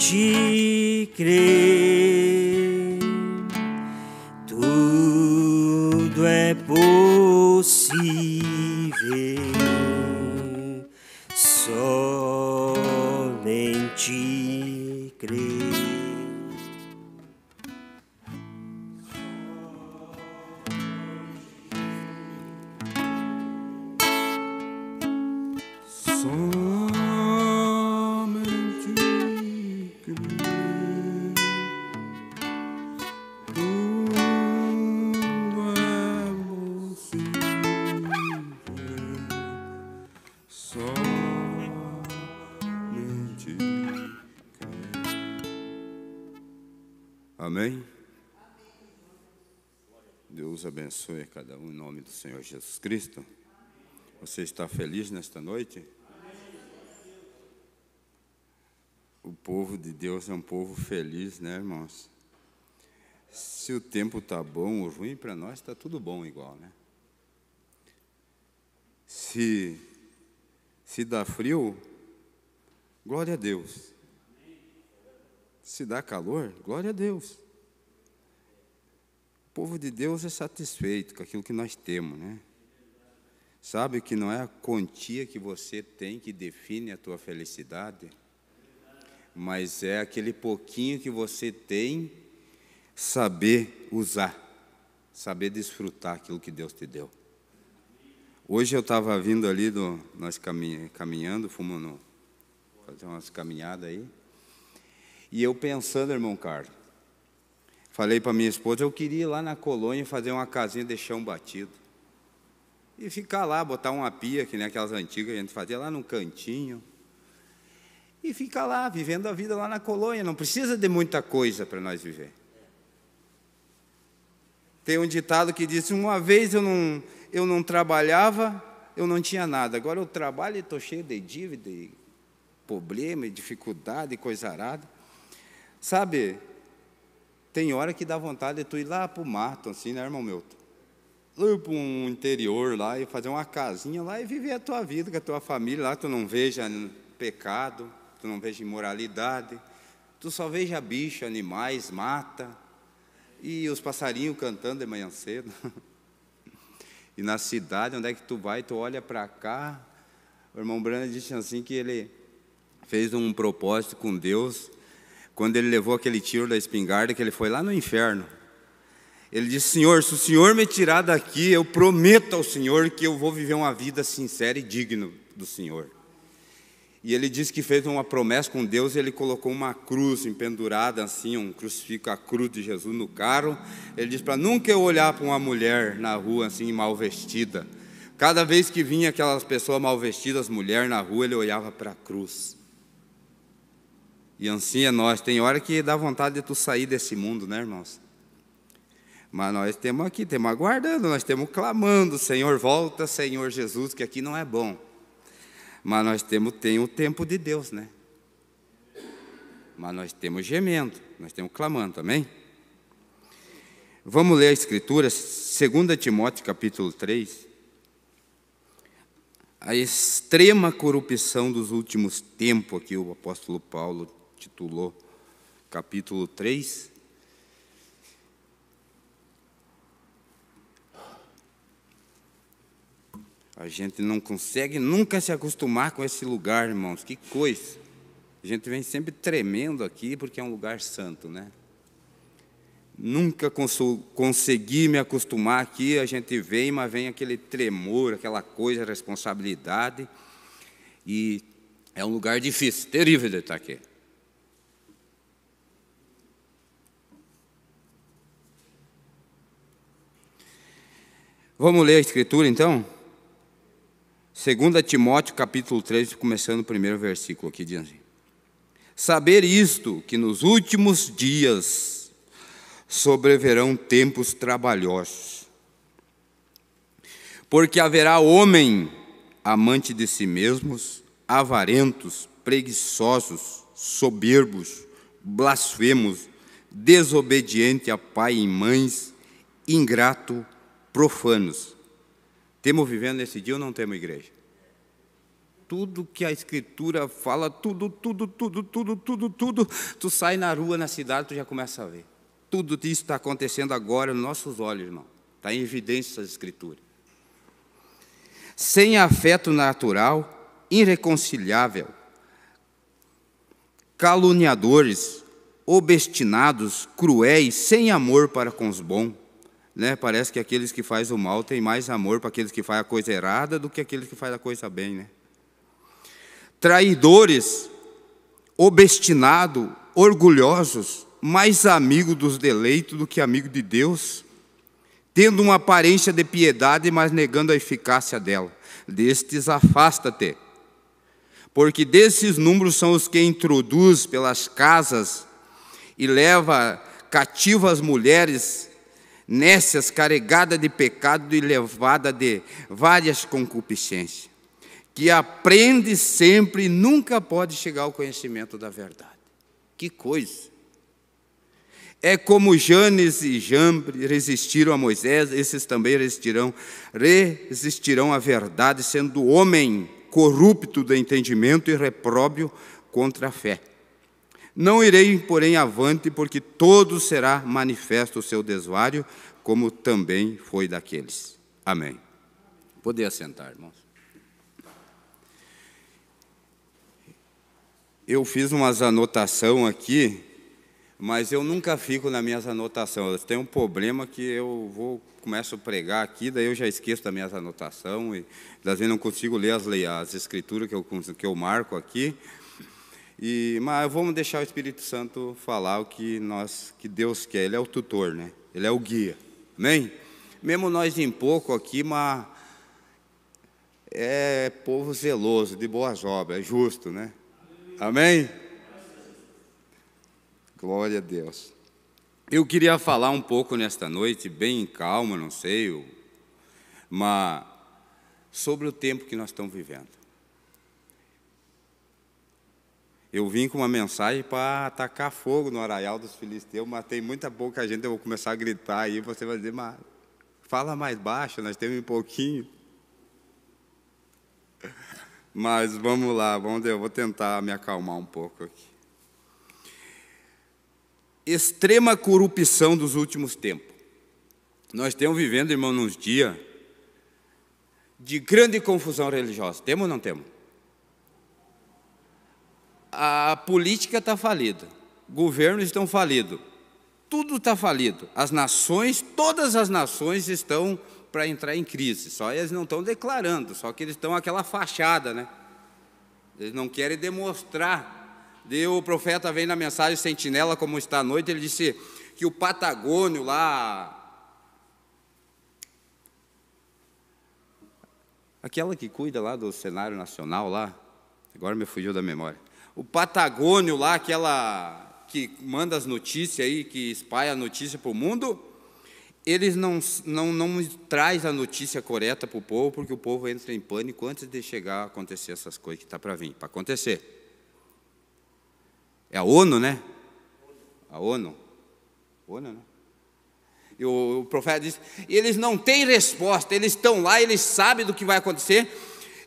somente crer, tudo é possível, somente crer. Amém? Deus abençoe a cada um em nome do Senhor Jesus Cristo. Você está feliz nesta noite? O povo de Deus é um povo feliz, né, irmãos? Se o tempo está bom ou ruim, para nós está tudo bom igual, né? Se dá frio, glória a Deus. Se dá calor, glória a Deus. O povo de Deus é satisfeito com aquilo que nós temos, né? Sabe que não é a quantia que você tem que define a tua felicidade, mas é aquele pouquinho que você tem, saber usar, saber desfrutar aquilo que Deus te deu. Hoje eu estava vindo ali, nós caminhando, fomos fazer umas caminhadas aí, e eu pensando, irmão Carlos, falei para minha esposa, eu queria ir lá na colônia fazer uma casinha de chão batido. E ficar lá, botar uma pia, que nem aquelas antigas que a gente fazia lá num cantinho. E ficar lá, vivendo a vida lá na colônia. Não precisa de muita coisa para nós viver. Tem um ditado que diz, uma vez eu não trabalhava, eu não tinha nada. Agora eu trabalho e estou cheio de dívida, de problema, de dificuldade, coisa arada. Sabe, tem hora que dá vontade de tu ir lá para o mato, assim, né, irmão Milton? Ir para um interior lá e fazer uma casinha lá e viver a tua vida com a tua família. Lá tu não veja pecado, tu não veja imoralidade, tu só veja bicho, animais, mata, e os passarinhos cantando de manhã cedo. E na cidade, onde é que tu vai, tu olha para cá. O irmão Brana disse assim que ele fez um propósito com Deus, quando ele levou aquele tiro da espingarda, que ele foi lá no inferno. Ele disse, Senhor, se o Senhor me tirar daqui, eu prometo ao Senhor que eu vou viver uma vida sincera e digna do Senhor. E ele disse que fez uma promessa com Deus, e ele colocou uma cruz empendurada, assim, um crucifixo, a cruz de Jesus no carro. Ele disse para nunca eu olhar para uma mulher na rua, assim, mal vestida. Cada vez que vinha aquelas pessoas mal vestidas, mulher na rua, ele olhava para a cruz. E assim é nós, tem hora que dá vontade de tu sair desse mundo, né, irmãos? Mas nós temos aqui, temos aguardando, nós temos clamando, Senhor, volta, Senhor Jesus, que aqui não é bom. Mas nós tem o tempo de Deus, né? Mas nós temos gemendo, nós temos clamando, amém? Vamos ler a Escritura, 2 Timóteo capítulo 3. A extrema corrupção dos últimos tempos, aqui o apóstolo Paulo titulou capítulo 3. A gente não consegue nunca se acostumar com esse lugar, irmãos. Que coisa. A gente vem sempre tremendo aqui porque é um lugar santo, né? Nunca consegui me acostumar aqui. A gente vem, mas vem aquele tremor, aquela coisa, responsabilidade. E é um lugar difícil, terrível de estar aqui. Vamos ler a Escritura, então? 2 Timóteo, capítulo 3, começando o primeiro versículo aqui, diz assim. Saber isto, que nos últimos dias sobreverão tempos trabalhosos. Porque haverá homem amante de si mesmos, avarentos, preguiçosos, soberbos, blasfemos, desobediente a pai e mães, ingrato, profanos. Temos vivendo nesse dia ou não temos igreja? tudo que a Escritura fala, tudo, tu sai na rua, na cidade, tu já começa a ver. Tudo isso está acontecendo agora nos nossos olhos, irmão. Está em evidência essa Escritura. Sem afeto natural, irreconciliável, caluniadores, obstinados, cruéis, sem amor para com os bons. Né? Parece que aqueles que fazem o mal têm mais amor para aqueles que fazem a coisa errada do que aqueles que fazem a coisa bem. Né? Traidores, obstinados, orgulhosos, mais amigo dos deleitos do que amigo de Deus, tendo uma aparência de piedade, mas negando a eficácia dela. Destes afasta-te, porque desses números são os que introduz pelas casas e leva cativas mulheres nécias, carregadas de pecado e levada de várias concupiscências, que aprende sempre e nunca pode chegar ao conhecimento da verdade. Que coisa! É como Janes e Jambre resistiram a Moisés, esses também resistirão à verdade, sendo homem corrupto do entendimento e repróbio contra a fé. Não irei, porém, avante, porque todo será manifesto o seu desvario, como também foi daqueles. Amém. Poder assentar, irmãos. Eu fiz umas anotações aqui, mas eu nunca fico nas minhas anotações. Eu tenho um problema que eu começo a pregar aqui, daí eu já esqueço das minhas anotações, e às vezes não consigo ler as escrituras que eu marco aqui. Mas vamos deixar o Espírito Santo falar o que Deus quer. Ele é o tutor, né? Ele é o guia. Amém? Mesmo nós em pouco aqui, mas é povo zeloso, de boas obras, é justo, né? Amém? Glória a Deus. Eu queria falar um pouco nesta noite, bem calma, não sei, mas sobre o tempo que nós estamos vivendo. Eu vim com uma mensagem para atacar fogo no arraial dos filisteus, mas tem muita pouca gente, eu vou começar a gritar aí, você vai dizer, mas fala mais baixo, nós temos um pouquinho. Mas vamos lá, eu vou tentar me acalmar um pouco aqui. Extrema corrupção dos últimos tempos. Nós estamos vivendo, irmão, nos dias de grande confusão religiosa. Temos ou não temos? A política está falida, governos estão falidos, tudo está falido. As nações, todas as nações estão para entrar em crise, só eles não estão declarando, só que eles estão aquela fachada, né? Eles não querem demonstrar. O profeta vem na mensagem Sentinela, como está à noite, ele disse que o Patagônio lá, aquela que cuida lá do cenário nacional lá, agora me fugiu da memória, o Patagônio lá, aquela que manda as notícias aí, que espalha a notícia para o mundo, eles não traz a notícia correta para o povo, porque o povo entra em pânico antes de chegar a acontecer essas coisas que está para vir, para acontecer. É a ONU, né? A ONU. ONU, né? E o profeta diz, eles não têm resposta, eles estão lá, eles sabem do que vai acontecer,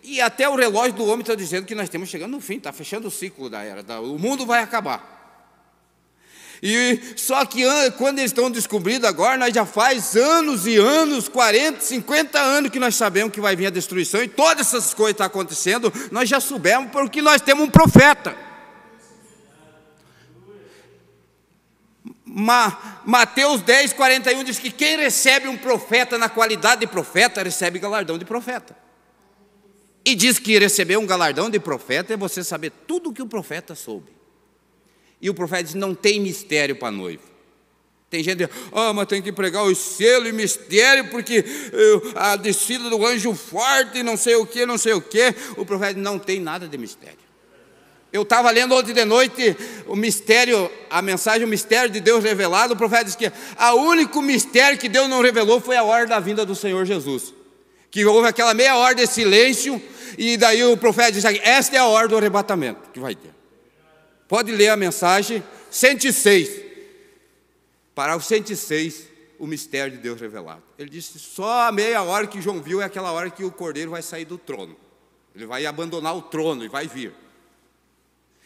e até o relógio do homem está dizendo que nós estamos chegando no fim, está fechando o ciclo da era, o mundo vai acabar. E só que quando eles estão descobrindo agora, nós já faz anos e anos, 40, 50 anos que nós sabemos que vai vir a destruição, e todas essas coisas estão acontecendo, nós já soubemos porque nós temos um profeta. Mateus 10, 41 diz que quem recebe um profeta na qualidade de profeta, recebe galardão de profeta. E diz que receber um galardão de profeta é você saber tudo o que o profeta soube. E o profeta diz, não tem mistério para noivo. Tem gente que diz, mas tem que pregar o selo e mistério, porque a descida do anjo forte, não sei o que, não sei o que. O profeta diz, não tem nada de mistério. Eu estava lendo ontem de noite o mistério, a mensagem, o mistério de Deus revelado. O profeta disse que o único mistério que Deus não revelou foi a hora da vinda do Senhor Jesus. Que houve aquela meia hora de silêncio, e daí o profeta disse, esta é a hora do arrebatamento que vai ter. Pode ler a mensagem 106. Para o 106, o mistério de Deus revelado. Ele disse, só a meia hora que João viu é aquela hora que o cordeiro vai sair do trono. Ele vai abandonar o trono e vai vir.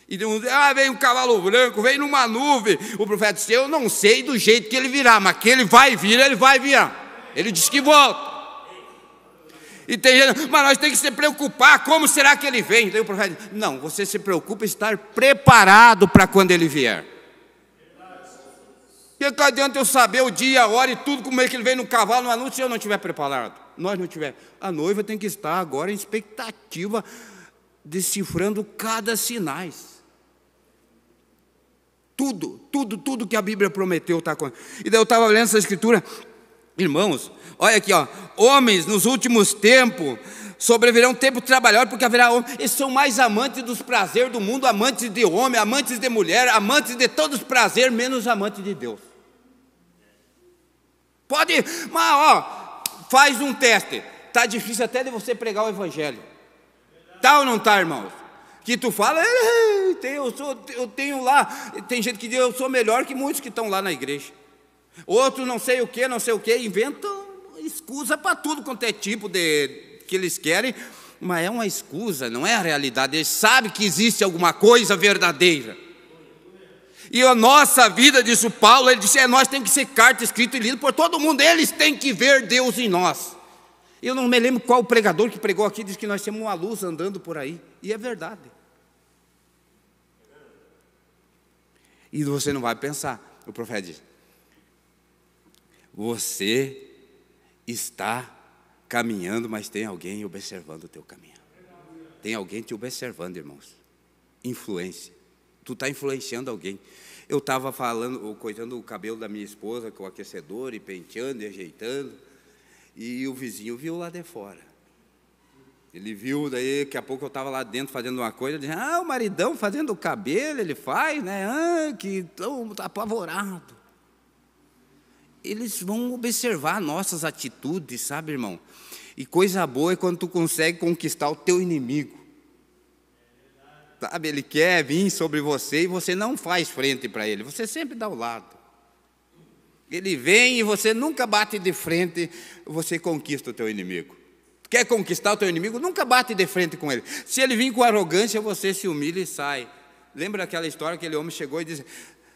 E vem um cavalo branco, vem numa nuvem. O profeta disse, eu não sei do jeito que ele virá, mas que ele vai vir, ele vai vir. Ele disse que volta. E tem gente, mas nós temos que se preocupar, como será que ele vem? Daí o profeta diz, não, você se preocupa em estar preparado para quando ele vier. E que adianta eu saber o dia, a hora e tudo, como é que ele vem no cavalo, no anúncio, se eu não estiver preparado? Nós não tivermos. A noiva tem que estar agora em expectativa, decifrando cada sinais. Tudo que a Bíblia prometeu está acontecendo. E daí eu estava lendo essa escritura, irmãos, olha aqui, ó, homens nos últimos tempos sobrevirão tempo trabalhador, porque haverá homens, eles são mais amantes dos prazeres do mundo, amantes de homem, amantes de mulher, amantes de todos os prazeres, menos amantes de Deus. Pode, mas ó, faz um teste, está difícil até de você pregar o evangelho. Tá ou não tá, irmãos? Que tu fala, eu tenho lá, tem gente que diz, eu sou melhor que muitos que estão lá na igreja. Outros não sei o que, inventam escusa para tudo quanto é tipo de que eles querem, mas é uma escusa, não é a realidade. Eles sabem que existe alguma coisa verdadeira. E a nossa vida, disse o Paulo, ele disse, nós temos que ser carta escrita e lida por todo mundo, eles têm que ver Deus em nós. Eu não me lembro qual pregador que pregou aqui, disse que nós temos uma luz andando por aí, e é verdade. E você não vai pensar, o profeta diz, você está caminhando, mas tem alguém observando o teu caminho. Tem alguém te observando, irmãos. Influência. Tu está influenciando alguém. Eu estava coisando o cabelo da minha esposa com o aquecedor, e penteando, e ajeitando, e o vizinho viu lá de fora. Ele viu, daí daqui a pouco eu estava lá dentro fazendo uma coisa, dizendo, o maridão fazendo o cabelo, ele faz, né? Que tão apavorado. Eles vão observar nossas atitudes, sabe, irmão? E coisa boa é quando tu consegue conquistar o teu inimigo. Sabe, ele quer vir sobre você e você não faz frente para ele, você sempre dá o lado. Ele vem e você nunca bate de frente, você conquista o teu inimigo. Quer conquistar o teu inimigo? Nunca bate de frente com ele. Se ele vir com arrogância, você se humilha e sai. Lembra aquela história que aquele homem chegou e disse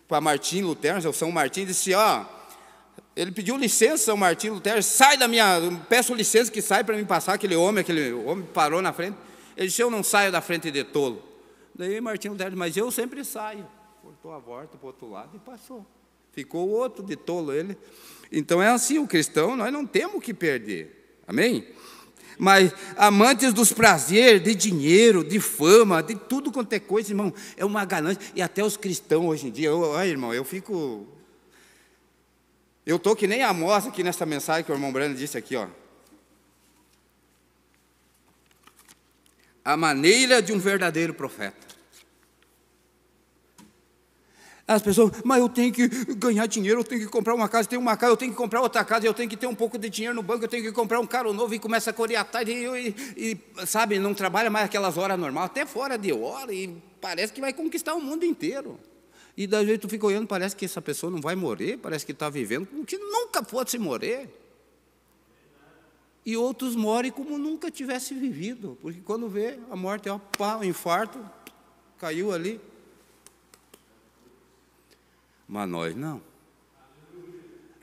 para Martim Lutero, São Martim, disse, ele pediu licença, São Martim Lutero, sai da minha, peço licença que sai para me passar, aquele homem parou na frente, ele disse, eu não saio da frente de tolo. Daí Martim Lutero disse, mas eu sempre saio. Cortou a volta para o outro lado e passou. Ficou o outro de tolo ele. Então é assim, o cristão, nós não temos que perder. Amém? Mas amantes dos prazeres, de dinheiro, de fama, de tudo quanto é coisa, irmão, é uma ganância. E até os cristãos hoje em dia, irmão, eu estou que nem a Amós aqui nessa mensagem que o irmão Brando disse aqui, a maneira de um verdadeiro profeta. As pessoas, mas eu tenho que ganhar dinheiro, eu tenho que comprar uma casa, eu tenho que comprar outra casa, eu tenho que ter um pouco de dinheiro no banco, eu tenho que comprar um carro novo, e começa a coreatar, e sabe, não trabalha mais aquelas horas normais, até fora de hora, e parece que vai conquistar o mundo inteiro. E daí jeito tu fica olhando, parece que essa pessoa não vai morrer, parece que está vivendo como que nunca fosse morrer. E outros morrem como nunca tivesse vivido, porque quando vê a morte, um infarto, caiu ali. Mas nós não.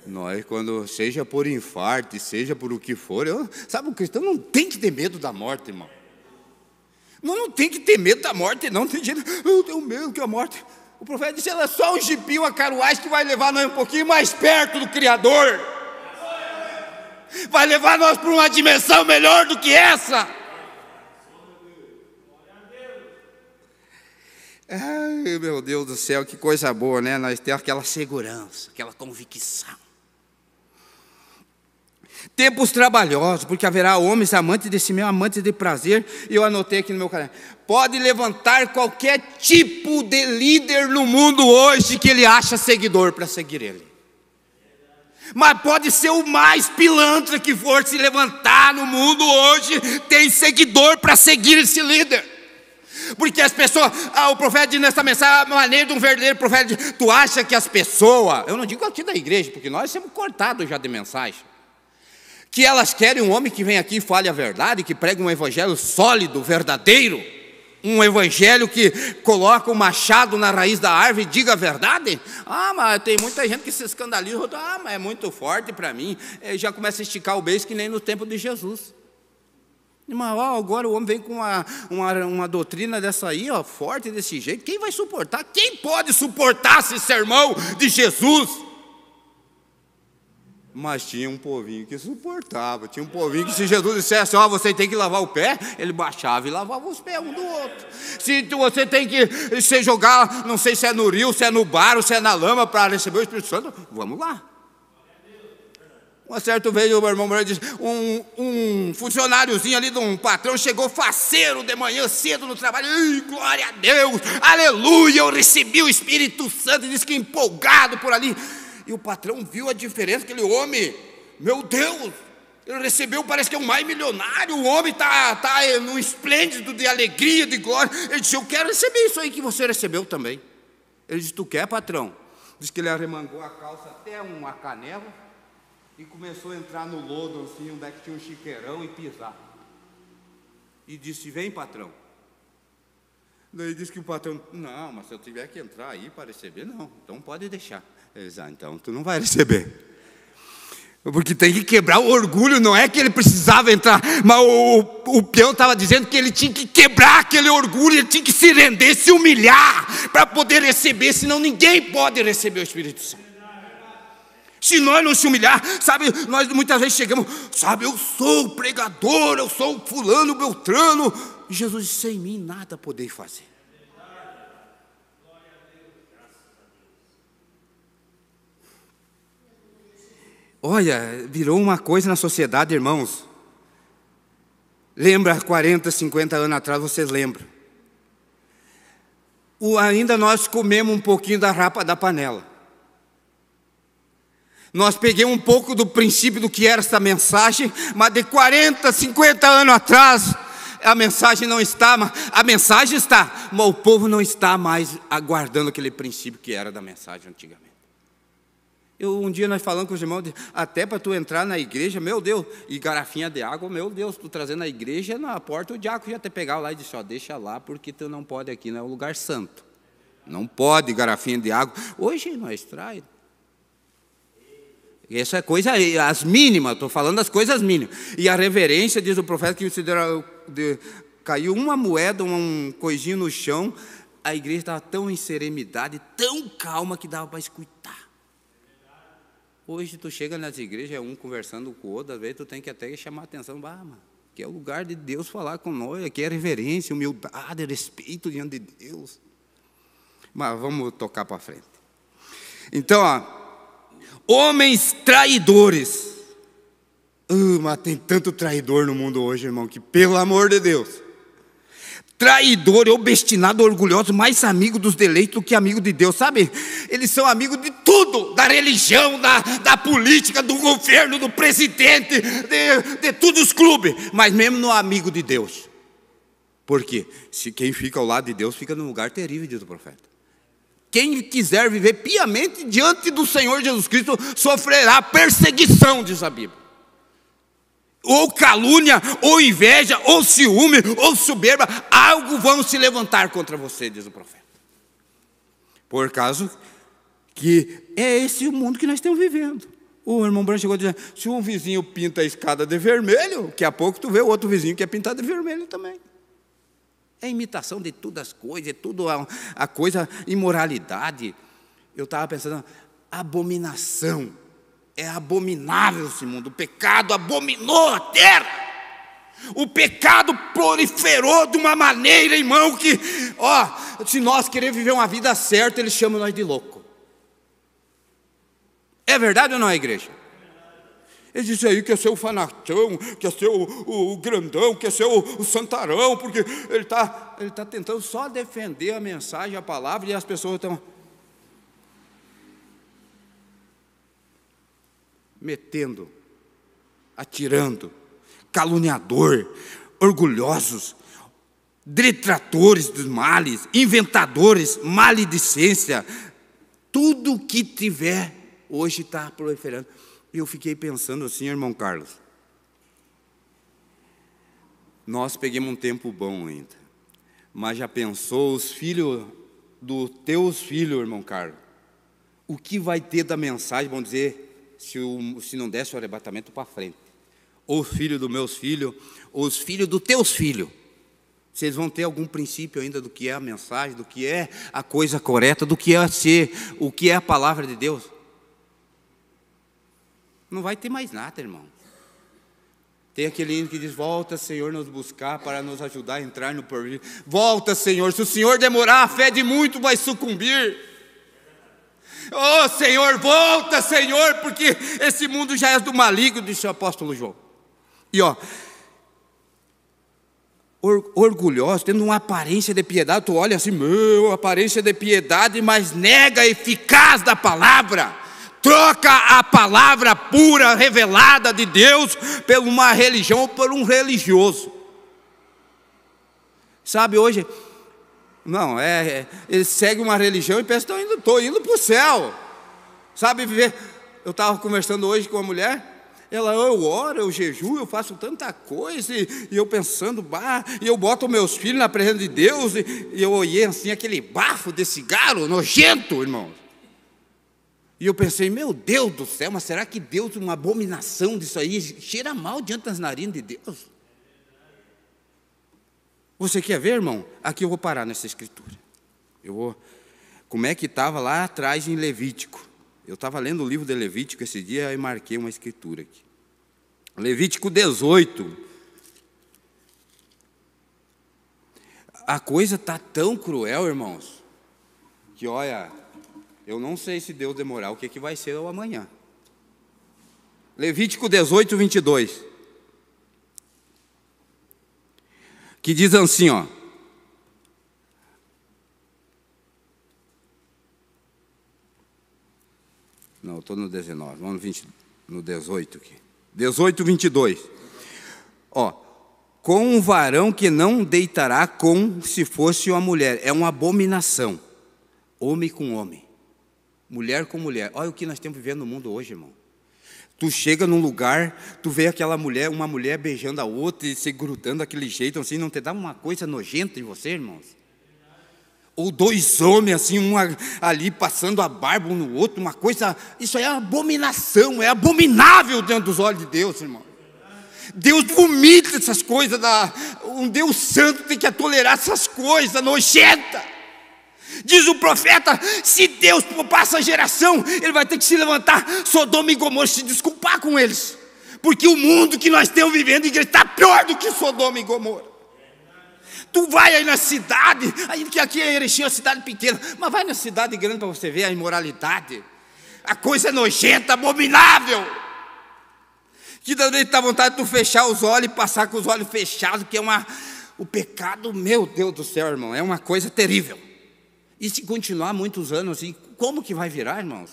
Nós, quando seja por infarto, seja por o que for, sabe, o cristão não tem que ter medo da morte, irmão. Não tem que ter medo da morte, não. Tem gente, eu tenho medo que a morte. O profeta disse, ela é só um jipinho, a carruagem que vai levar nós um pouquinho mais perto do Criador. Vai levar nós para uma dimensão melhor do que essa. Ai, meu Deus do céu, que coisa boa, né? Nós temos aquela segurança, aquela convicção. Tempos trabalhosos, porque haverá homens amantes de si mesmo, amantes de prazer. E eu anotei aqui no meu caderno. Pode levantar qualquer tipo de líder no mundo hoje que ele acha seguidor para seguir ele. Mas pode ser o mais pilantra que for se levantar no mundo hoje, tem seguidor para seguir esse líder. Porque as pessoas, o profeta diz nessa mensagem, a maneira de um verdadeiro profeta, tu acha que as pessoas, eu não digo aqui da igreja, porque nós somos cortados já de mensagem, que elas querem um homem que vem aqui e fale a verdade, que pregue um evangelho sólido, verdadeiro, um evangelho que coloca o machado na raiz da árvore e diga a verdade. Mas tem muita gente que se escandaliza, mas é muito forte para mim. Já começa a esticar o beijo que nem no tempo de Jesus. Mas agora o homem vem com uma doutrina dessa aí, forte desse jeito. Quem vai suportar? Quem pode suportar esse sermão de Jesus? Mas tinha um povinho que suportava. Tinha um povinho que, se Jesus dissesse, você tem que lavar o pé, ele baixava e lavava os pés um do outro. Se você tem que se jogar, não sei se é no rio, se é no bar, ou se é na lama, para receber o Espírito Santo, vamos lá. Uma certa vez o meu irmão disse, um funcionáriozinho ali de um patrão chegou faceiro de manhã cedo no trabalho. Glória a Deus, aleluia, eu recebi o Espírito Santo. Disse que empolgado por ali. E o patrão viu a diferença, aquele homem, meu Deus, ele recebeu, parece que é um mais milionário. O homem está num esplêndido de alegria, de glória. Ele disse, eu quero receber isso aí que você recebeu também. Ele disse, tu quer, patrão? Diz que ele arremangou a calça até uma canela e começou a entrar no lodo, assim, onde é que tinha um chiqueirão, e pisar. E disse, vem, patrão. Daí disse que o patrão, não, mas se eu tiver que entrar aí para receber, não, então pode deixar. Então tu não vai receber. Porque tem que quebrar o orgulho, não é que ele precisava entrar, mas o peão estava dizendo que ele tinha que quebrar aquele orgulho, ele tinha que se render, se humilhar, para poder receber, senão ninguém pode receber o Espírito Santo. Se nós não se humilhar, sabe, nós muitas vezes chegamos, sabe, eu sou o pregador, eu sou o fulano, beltrano, e Jesus disse, sem mim nada podeis fazer. Olha, virou uma coisa na sociedade, irmãos. Lembra, 40, 50 anos atrás, vocês lembram? Ainda nós comemos um pouquinho da rapa da panela. Nós pegamos um pouco do princípio do que era essa mensagem, mas de 40, 50 anos atrás, a mensagem não está, a mensagem está, mas o povo não está mais aguardando aquele princípio que era da mensagem antigamente. Um dia nós falamos com os irmãos, até para tu entrar na igreja, meu Deus, e garrafinha de água, meu Deus, tu trazendo na igreja, na porta o diácono já te pegava lá e disse, deixa lá, porque tu não pode aqui, não é o lugar santo. Não pode garrafinha de água. Hoje nós traz. Essa é coisa, as mínimas, estou falando das coisas mínimas. E a reverência, diz o profeta, que caiu uma moeda, um coisinho no chão, a igreja estava tão em serenidade, tão calma, que dava para escutar. Hoje tu chega nas igrejas, um conversando com o outro, às vezes tu tem que até chamar a atenção, mano, que é o lugar de Deus falar com nós, aqui é reverência, humildade, respeito diante de Deus. Mas vamos tocar para frente. Então, homens traidores. Mas tem tanto traidor no mundo hoje, irmão, que pelo amor de Deus. Traidor, obstinado, orgulhoso, mais amigo dos deleitos do que amigo de Deus, sabe? Eles são amigos de tudo, da religião, da política, do governo, do presidente, de todos os clubes, mas mesmo não é amigo de Deus. Por quê? Se quem fica ao lado de Deus fica num lugar terrível, diz o profeta. Quem quiser viver piamente diante do Senhor Jesus Cristo sofrerá perseguição, diz a Bíblia. Ou calúnia, ou inveja, ou ciúme, ou soberba, algo vão se levantar contra você, diz o profeta. Por causa que é esse o mundo que nós estamos vivendo. O irmão Branco chegou dizendo, se um vizinho pinta a escada de vermelho, daqui a pouco tu vê o outro vizinho que é pintado de vermelho também. É imitação de todas as coisas, é tudo a coisa, imoralidade. Eu estava pensando, abominação. É abominável esse mundo, o pecado abominou a terra. O pecado proliferou de uma maneira, irmão, que, se nós queremos viver uma vida certa, eles chamam nós de louco. É verdade ou não é, igreja? Ele disse aí, quer ser o fanatão, quer ser o grandão, quer ser o santarão, porque ele tá tentando só defender a mensagem, a palavra, e as pessoas estão metendo, atirando, caluniador, orgulhosos, detratores dos males, inventadores, maledicência, tudo que tiver, hoje está proliferando. E eu fiquei pensando assim, irmão Carlos, Nós pegamos um tempo bom ainda. Mas já pensou os filhos dos teus filhos, irmão Carlos? O que vai ter da mensagem, vamos dizer, se não desse o arrebatamento para frente? Ou os filhos dos meus filhos, ou os filhos dos teus filhos. Vocês vão ter algum princípio ainda do que é a mensagem, do que é a coisa correta, do que é o que é a palavra de Deus? Não vai ter mais nada, irmão. Tem aquele hino que diz: volta, Senhor, nos buscar para nos ajudar a entrar no porvir. Volta, Senhor, se o Senhor demorar, a fé de muito vai sucumbir. Oh, Senhor, volta, Senhor, porque esse mundo já é do maligno, disse o apóstolo João. E orgulhoso, tendo uma aparência de piedade, tu olha assim, meu, aparência de piedade, mas nega a eficaz da palavra. Troca a palavra pura, revelada de Deus, por uma religião ou por um religioso. Sabe, hoje, não, eles seguem uma religião e pensam, estou indo para o céu. Sabe, eu estava conversando hoje com uma mulher, eu oro, eu jejuo, eu faço tanta coisa, e eu pensando, e eu boto meus filhos na presença de Deus, e eu olhei assim, aquele bafo de cigarro, nojento, irmão. E eu pensei, meu Deus do céu, mas será que Deus, uma abominação disso aí, cheira mal diante das narinas de Deus? Você quer ver, irmão? Aqui eu vou parar nessa escritura. Como é que estava lá atrás em Levítico? Eu estava lendo o livro de Levítico esse dia e marquei uma escritura aqui. Levítico 18. A coisa está tão cruel, irmãos, que olha, eu não sei se Deus demorar, o que vai ser amanhã. Levítico 18, 22. Que diz assim, Não, eu estou no 19, vamos no 18 aqui. 18, 22. Com um varão que não deitará como se fosse uma mulher. É uma abominação. Homem com homem. Mulher com mulher. Olha o que nós estamos vivendo no mundo hoje, irmão. Tu chega num lugar, tu vê uma mulher beijando a outra e se grudando daquele jeito, assim, não te dá uma coisa nojenta em você, irmãos? Ou dois homens, assim, um ali passando a barba um no outro, uma coisa, isso aí é abominação, é abominável diante dos olhos de Deus, irmão. Deus vomita essas coisas, um Deus santo tem que tolerar essas coisas nojentas. Diz o profeta, se Deus passa a geração, Ele vai ter que se levantar, Sodoma e Gomorra, se desculpar com eles. Porque o mundo que nós estamos vivendo, igreja, está pior do que Sodoma e Gomorra. Tu vai aí na cidade, aí que aqui é Erechim, é uma cidade pequena, mas vai na cidade grande para você ver a imoralidade. A coisa é nojenta, abominável. Que também dá vontade de tu fechar os olhos e passar com os olhos fechados, que é o pecado, meu Deus do céu, irmão, é uma coisa terrível. E se continuar muitos anos assim, como que vai virar, irmãos?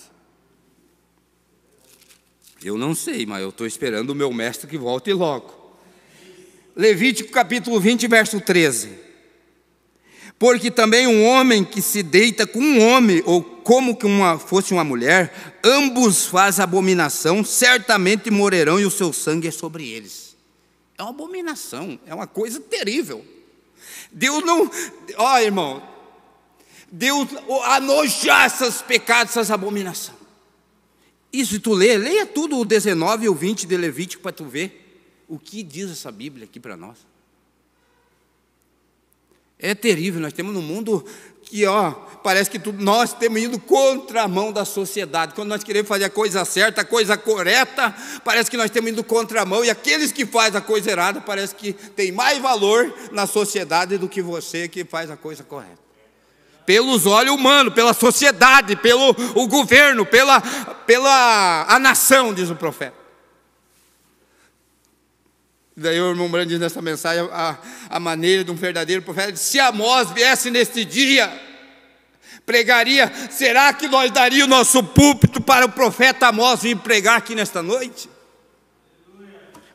Eu não sei, mas eu estou esperando o meu mestre que volte logo. Levítico capítulo 20, verso 13. Porque também um homem que se deita com um homem, ou como que fosse uma mulher, ambos fazem abominação, certamente morrerão e o seu sangue é sobre eles. É uma abominação, é uma coisa terrível. Deus não... irmão, Deus anoja esses pecados, essas abominações. Isso tu leia tudo o 19 e o 20 de Levítico para tu ver o que diz essa Bíblia aqui para nós. É terrível, nós temos num mundo que parece que nós estamos indo contra a mão da sociedade. Quando nós queremos fazer a coisa certa, a coisa correta, parece que nós estamos indo contra a mão, e aqueles que fazem a coisa errada, parece que tem mais valor na sociedade do que você que faz a coisa correta. Pelos olhos humanos, pela sociedade, pelo o governo, pela nação, diz o profeta. Daí o irmão Brando diz nessa mensagem a maneira de um verdadeiro profeta. Se Amós viesse neste dia, pregaria, será que nós daríamos o nosso púlpito para o profeta Amós vir pregar aqui nesta noite?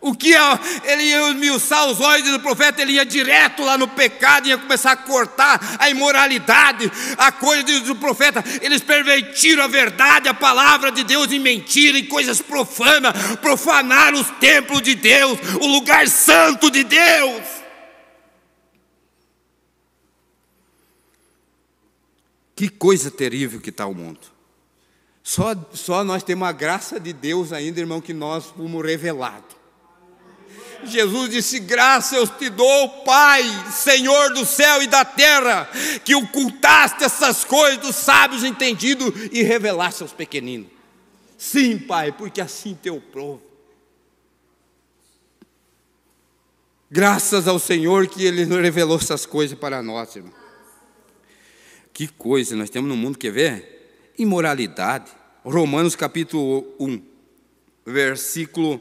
O que ele ia esmiuçar os olhos do profeta, ele ia direto lá no pecado, ia começar a cortar a imoralidade, a coisa do profeta. Eles pervertiram a verdade, a palavra de Deus em mentira, em coisas profanas, profanaram os templos de Deus, o lugar santo de Deus. Que coisa terrível que está o mundo. Só nós temos a graça de Deus ainda, irmão, que nós fomos revelados. Jesus disse: graça eu te dou, Pai, Senhor do céu e da terra, que ocultaste essas coisas dos sábios entendidos e revelaste aos pequeninos. Sim, Pai, porque assim teu povo. Graças ao Senhor que Ele revelou essas coisas para nós, irmão. Que coisa nós temos no mundo, quer ver? Imoralidade. Romanos capítulo 1, versículo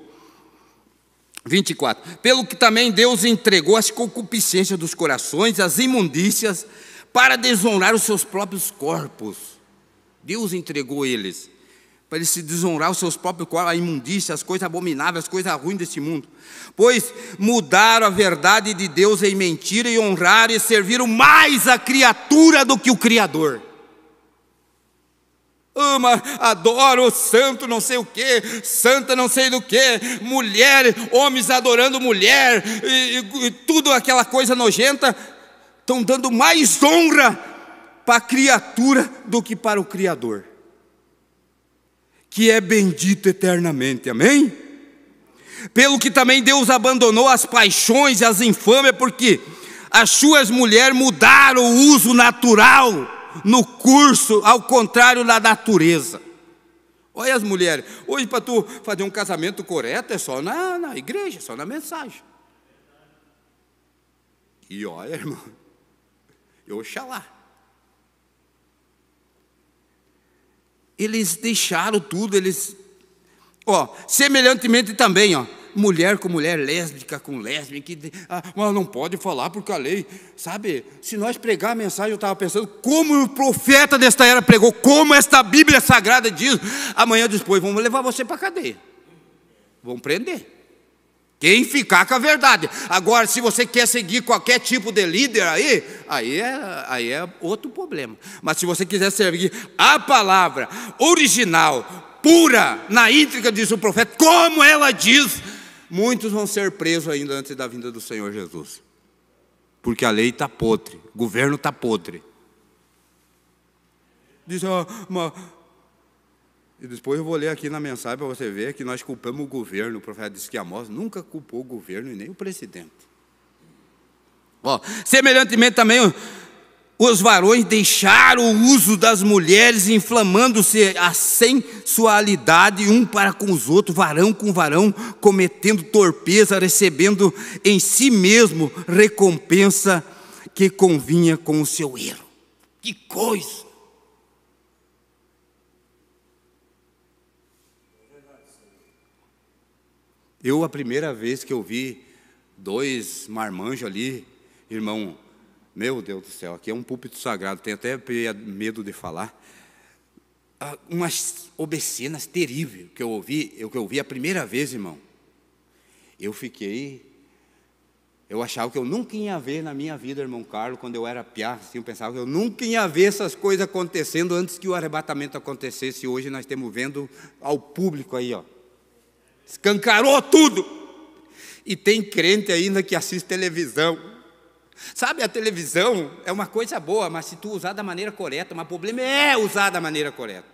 24. Pelo que também Deus entregou as concupiscências dos corações, as imundícias, para desonrar os seus próprios corpos. Deus entregou eles, para eles se desonrar os seus próprios corpos, a imundícia, as coisas abomináveis, as coisas ruins desse mundo. Pois mudaram a verdade de Deus em mentira e honraram e serviram mais a criatura do que o Criador. Ama, adoro, santo não sei o que, santa não sei do que, mulher, homens adorando mulher, e tudo aquela coisa nojenta, estão dando mais honra para a criatura do que para o Criador, que é bendito eternamente, amém? Pelo que também Deus abandonou as paixões e as infâmias, porque as suas mulheres mudaram o uso natural no curso, ao contrário da natureza. Olha as mulheres, hoje para tu fazer um casamento correto é só na igreja, só na mensagem. E olha, irmão, oxalá. Eles deixaram tudo, semelhantemente também, mulher com mulher, lésbica com lésbica, mas não pode falar porque a lei, sabe, se nós pregar a mensagem, eu estava pensando, como o profeta desta era pregou, como esta Bíblia Sagrada diz, amanhã depois vamos levar você para a cadeia, vão prender, quem ficar com a verdade. Agora, se você quer seguir qualquer tipo de líder aí é outro problema, mas se você quiser seguir a palavra original, pura, na íntegra, diz o profeta, como ela diz, muitos vão ser presos ainda antes da vinda do Senhor Jesus, porque a lei está podre, o governo está podre. Diz, e depois eu vou ler aqui na mensagem para você ver que nós culpamos o governo. O profeta disse que Amós nunca culpou o governo e nem o presidente. Semelhantemente também os varões deixaram o uso das mulheres, inflamando-se a sensualidade um para com os outros, varão com varão, cometendo torpeza, recebendo em si mesmo recompensa que convinha com o seu erro. Que coisa! A primeira vez que eu vi dois marmanjos ali, irmão, meu Deus do céu, aqui é um púlpito sagrado, tenho até medo de falar. Umas obscenas terríveis que eu ouvi a primeira vez, irmão. Eu achava que eu nunca ia ver na minha vida, irmão Carlos, quando eu era piá, assim, eu pensava que eu nunca ia ver essas coisas acontecendo antes que o arrebatamento acontecesse. Hoje nós estamos vendo ao público aí, escancarou tudo. E tem crente ainda que assiste televisão. Sabe, a televisão é uma coisa boa, mas se tu usar da maneira correta, mas o problema é usar da maneira correta.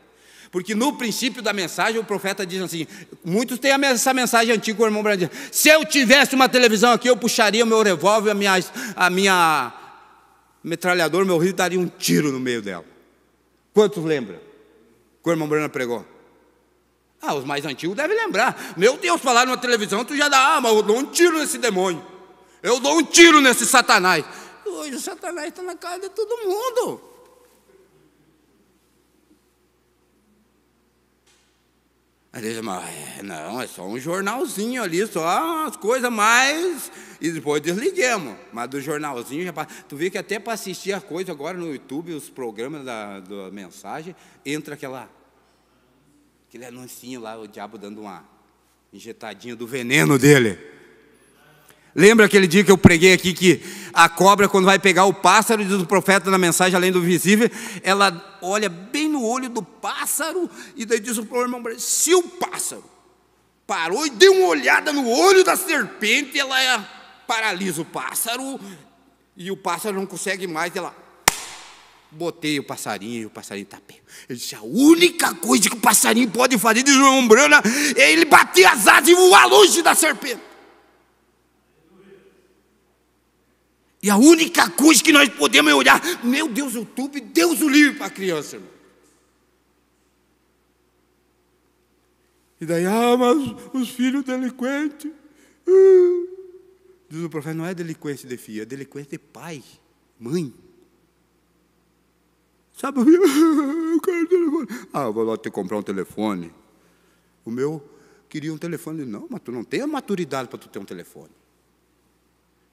Porque no princípio da mensagem, o profeta diz assim, muitos têm essa mensagem antiga, o irmão Brandinho, se eu tivesse uma televisão aqui, eu puxaria o meu revólver, a minha metralhadora, meu rifle, daria um tiro no meio dela. Quantos lembram que o irmão Brandinho pregou? Os mais antigos devem lembrar. Meu Deus, falar numa televisão, tu já dá, mas eu dou um tiro nesse demônio. Eu dou um tiro nesse Satanás. Hoje o Satanás está na casa de todo mundo. Aí diz, mas não, é só um jornalzinho ali, só as coisas mais... E depois desliguemos. Mas do jornalzinho, já... tu vê que até para assistir a coisa agora no YouTube, os programas da mensagem, entra aquele anuncinho lá, o diabo dando uma injetadinha do veneno dele. Lembra aquele dia que eu preguei aqui que a cobra, quando vai pegar o pássaro, diz o profeta na mensagem, além do visível, ela olha bem no olho do pássaro, e daí diz o irmão, se o pássaro parou e deu uma olhada no olho da serpente, ela paralisa o pássaro, e o pássaro não consegue mais, ela Botei o passarinho tá perto. Ele disse, a única coisa que o passarinho pode fazer, diz o irmão Brana, é ele bater as asas e voar longe da serpente. E a única coisa que nós podemos é olhar, meu Deus, YouTube, Deus o livre para a criança, irmão. E daí, mas os filhos delinquentes. Diz o profeta, não é delinquência de filho, é delinquência de pai, mãe. Sabe, eu quero um telefone. Eu vou lá te comprar um telefone. O meu queria um telefone. Não, mas tu não tem a maturidade para tu ter um telefone.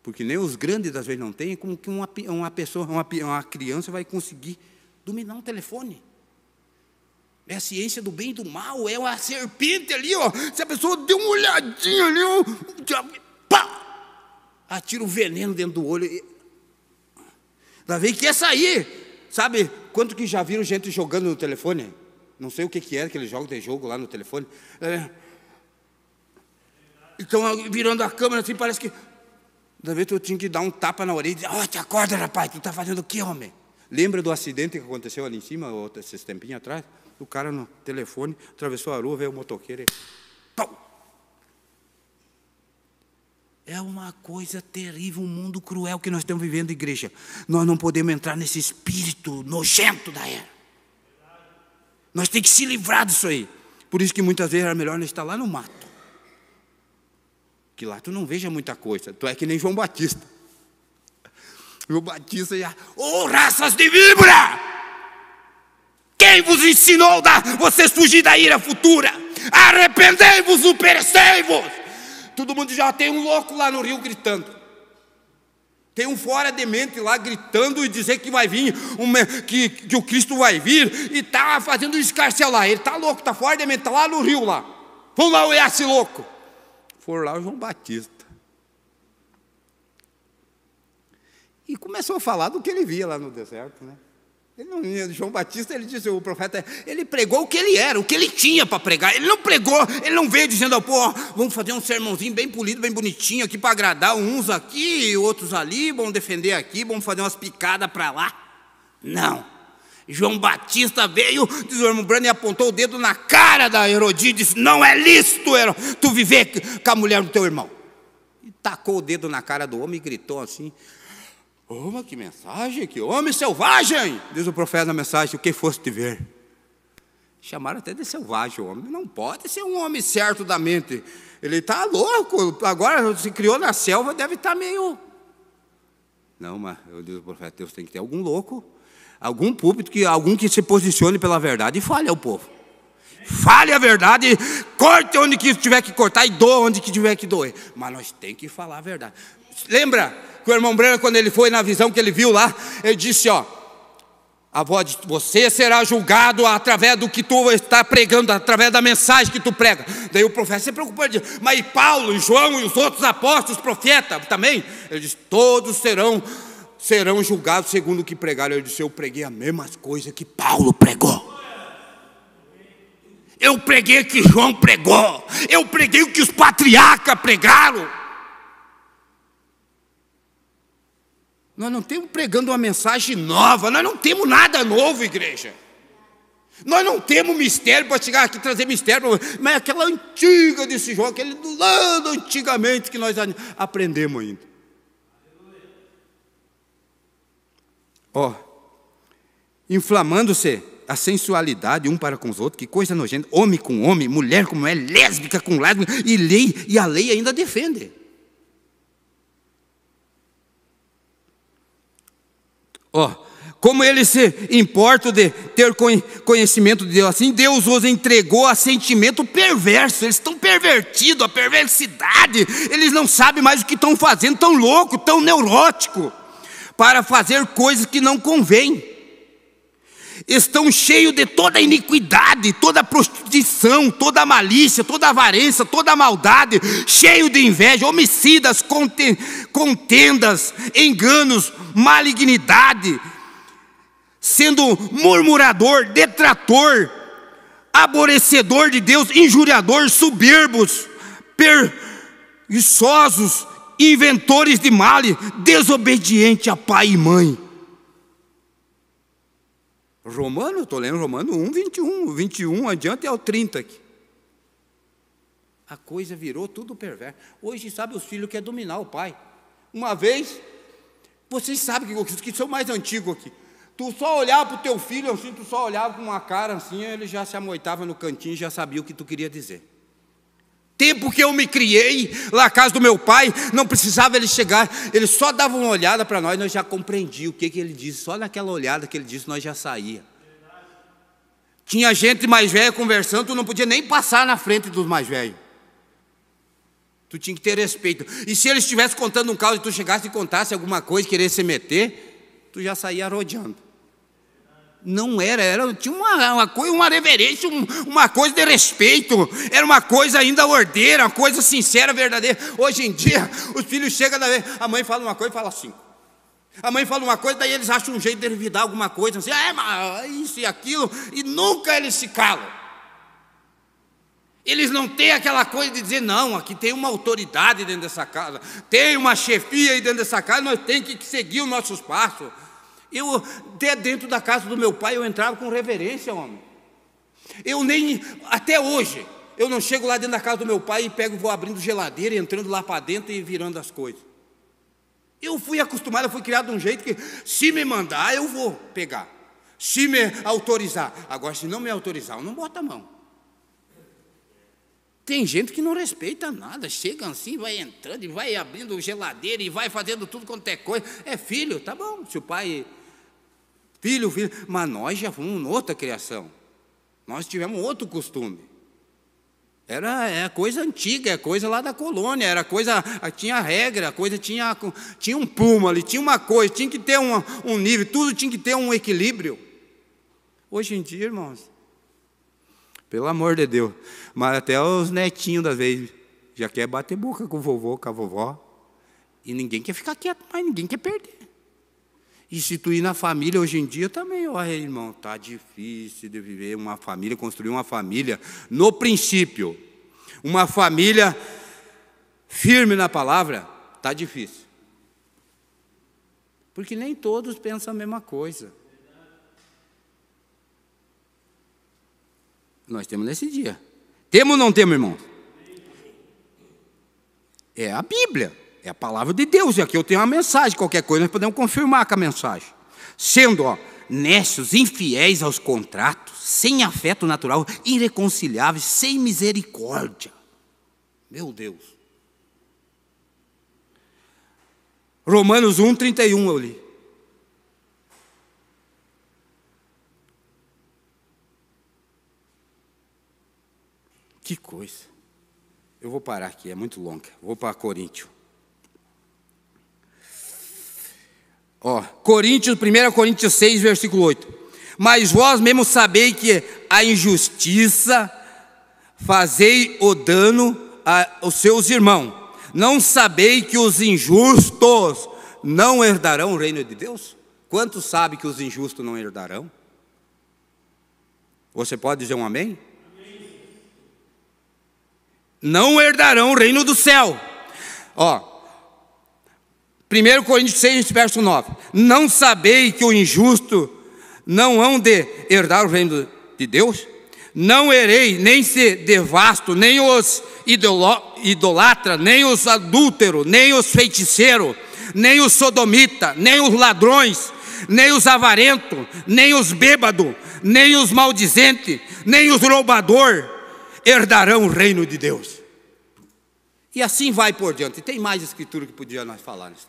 Porque nem os grandes, às vezes, não têm, como que uma pessoa, uma criança vai conseguir dominar um telefone. É a ciência do bem e do mal, é uma serpente ali, ó. Se a pessoa deu uma olhadinha ali, ó, pá! Atira o veneno dentro do olho. Da vez que quer sair. Sabe quanto que já viram gente jogando no telefone? Não sei o que é aquele jogo de jogo lá no telefone. Então, virando a câmera assim, parece que... Da vez tu tinha que dar um tapa na orelha e dizer, te acorda, rapaz, tu tá fazendo o quê, homem? Lembra do acidente que aconteceu ali em cima, esses tempinhos atrás? O cara no telefone, atravessou a rua, veio o motoqueiro e... Pau! É uma coisa terrível, um mundo cruel que nós estamos vivendo, igreja. Nós não podemos entrar nesse espírito nojento da era. Nós temos que se livrar disso aí. Por isso que muitas vezes era melhor nós estar lá no mato. Que lá tu não veja muita coisa. Tu é que nem João Batista. João Batista já... raças de víbora! Quem vos ensinou a vocês fugir da ira futura? Arrependei-vos e perecei-vos! Todo mundo já tem um louco lá no rio gritando. Tem um fora de mente lá gritando e dizer que vai vir, que o Cristo vai vir, e está fazendo um escarcel lá. Ele está louco, está fora de mente, está lá no rio lá. Vamos lá olhar esse louco. For lá o João Batista. E começou a falar do que ele via lá no deserto, né? João Batista, ele disse, o profeta, ele pregou o que ele era, o que ele tinha para pregar. Ele não pregou, ele não veio dizendo, vamos fazer um sermãozinho bem polido, bem bonitinho aqui para agradar uns aqui, outros ali, vamos defender aqui, vamos fazer umas picadas para lá. Não. João Batista veio, diz o irmão Brano, e apontou o dedo na cara da Herodíade e disse, não é lícito tu viver com a mulher do teu irmão. E tacou o dedo na cara do homem e gritou assim, mas que mensagem, que homem selvagem, diz o profeta na mensagem, o que foste ver? Chamaram até de selvagem o homem, não pode ser um homem certo da mente, ele está louco, agora se criou na selva, deve estar meio... Não, mas eu digo o profeta, Deus tem que ter algum louco, algum púlpito, algum que se posicione pela verdade e fale ao povo. Fale a verdade, corte onde que tiver que cortar e doa onde que tiver que doer. Mas nós temos que falar a verdade. Lembra que o irmão Breno, quando ele foi na visão que ele viu lá, ele disse, a voz de você será julgado através do que tu está pregando, através da mensagem que tu prega. Daí o profeta se preocupou, ele disse, mas e Paulo, e João e os outros apóstolos, profetas também? Ele disse, todos serão julgados segundo o que pregaram. Ele disse, eu preguei a mesma coisa que Paulo pregou. Eu preguei o que João pregou. Eu preguei o que os patriarcas pregaram. Nós não estamos pregando uma mensagem nova. Nós não temos nada novo, igreja. Nós não temos mistério para chegar aqui e trazer mistério. Mas é aquela antiga desse João, aquele do lado antigamente que nós aprendemos ainda. Inflamando-se a sensualidade um para com os outros, que coisa nojenta, homem com homem, mulher com mulher, lésbica com lésbica, e a lei ainda defende. Como eles se importam de ter conhecimento de Deus, assim Deus os entregou a sentimento perverso. Eles estão pervertidos, a perversidade, eles não sabem mais o que estão fazendo, tão louco, tão neurótico, para fazer coisas que não convêm. Estão cheios de toda a iniquidade, toda a prostituição, toda a malícia, toda a avareza, toda a maldade, cheio de inveja, homicidas, contendas, enganos, malignidade, sendo murmurador, detrator, aborrecedor de Deus, injuriador, soberbos, preguiçosos, inventores de mal, desobediente a pai e mãe. Romano, eu estou lendo Romano 1, 21. 21 adiante é o 30 aqui. A coisa virou tudo perverso. Hoje, sabe, os filhos querem dominar o pai. Uma vez, vocês sabem que são mais antigos aqui. Tu só olhava para o teu filho assim, tu só olhava com uma cara assim, ele já se amoitava no cantinho e já sabia o que tu queria dizer. Tempo que eu me criei, lá na casa do meu pai, não precisava ele chegar, ele só dava uma olhada para nós já compreendia o que ele disse, só naquela olhada que ele disse, nós já saía. Tinha gente mais velha conversando, tu não podia nem passar na frente dos mais velhos. Tu tinha que ter respeito. E se ele estivesse contando um caso e tu chegasse e contasse alguma coisa, querer se meter, tu já saía rodeando. Não tinha uma reverência, uma coisa de respeito, era uma coisa ainda ordeira, uma coisa sincera, verdadeira. Hoje em dia, os filhos chegam, a mãe fala uma coisa e fala assim. A mãe fala uma coisa, daí eles acham um jeito de revidar alguma coisa, assim, mas isso e aquilo, e nunca eles se calam. Eles não têm aquela coisa de dizer, não, aqui tem uma autoridade dentro dessa casa, tem uma chefia aí dentro dessa casa, nós temos que seguir os nossos passos. Eu, até dentro da casa do meu pai, eu entrava com reverência, homem. Até hoje, eu não chego lá dentro da casa do meu pai e vou abrindo geladeira, entrando lá para dentro e virando as coisas. Eu fui acostumado, eu fui criado de um jeito que, se me mandar, eu vou pegar. Se me autorizar. Agora, se não me autorizar, eu não boto a mão. Tem gente que não respeita nada, chega assim, vai entrando e vai abrindo geladeira e vai fazendo tudo quanto é coisa. É filho, tá bom, se o pai... Filho, mas nós já fomos outra criação. Nós tivemos outro costume. Era coisa antiga, é coisa lá da colônia, era coisa, tinha regra, a coisa tinha um plumo ali, tinha uma coisa, tinha que ter um nível, tudo tinha que ter um equilíbrio. Hoje em dia, irmãos, pelo amor de Deus, mas até os netinhos das vezes já quer bater boca com o vovô, com a vovó, e ninguém quer ficar quieto, mas ninguém quer perder. E se tu ir na família hoje em dia também, olha, irmão, tá difícil de viver uma família, construir uma família no princípio, uma família firme na palavra, tá difícil. Porque nem todos pensam a mesma coisa. Nós temos nesse dia. Temos ou não temos, irmão? É a Bíblia. É a palavra de Deus, e aqui eu tenho uma mensagem, qualquer coisa nós podemos confirmar com a mensagem. Sendo, necios, infiéis aos contratos, sem afeto natural, irreconciliáveis, sem misericórdia. Meu Deus. Romanos 1, 31 eu li. Que coisa. Eu vou parar aqui, é muito longa. Vou para Coríntios. Coríntios, 1 Coríntios 6, versículo 8. Mas vós mesmo sabeis que a injustiça fazei o dano aos seus irmãos. Não sabeis que os injustos não herdarão o reino de Deus? Quantos sabem que os injustos não herdarão? Você pode dizer um amém? Amém. Não herdarão o reino do céu. 1 Coríntios 6, verso 9. Não sabeis que o injusto não hão de herdar o reino de Deus? Não hereis, nem se devasto, nem os idolatra, nem os adúlteros, nem os feiticeiros, nem os sodomita, nem os ladrões, nem os avarentos, nem os bêbados, nem os maldizentes, nem os roubadores herdarão o reino de Deus. E assim vai por diante. Tem mais escritura que podia nós falar nisso.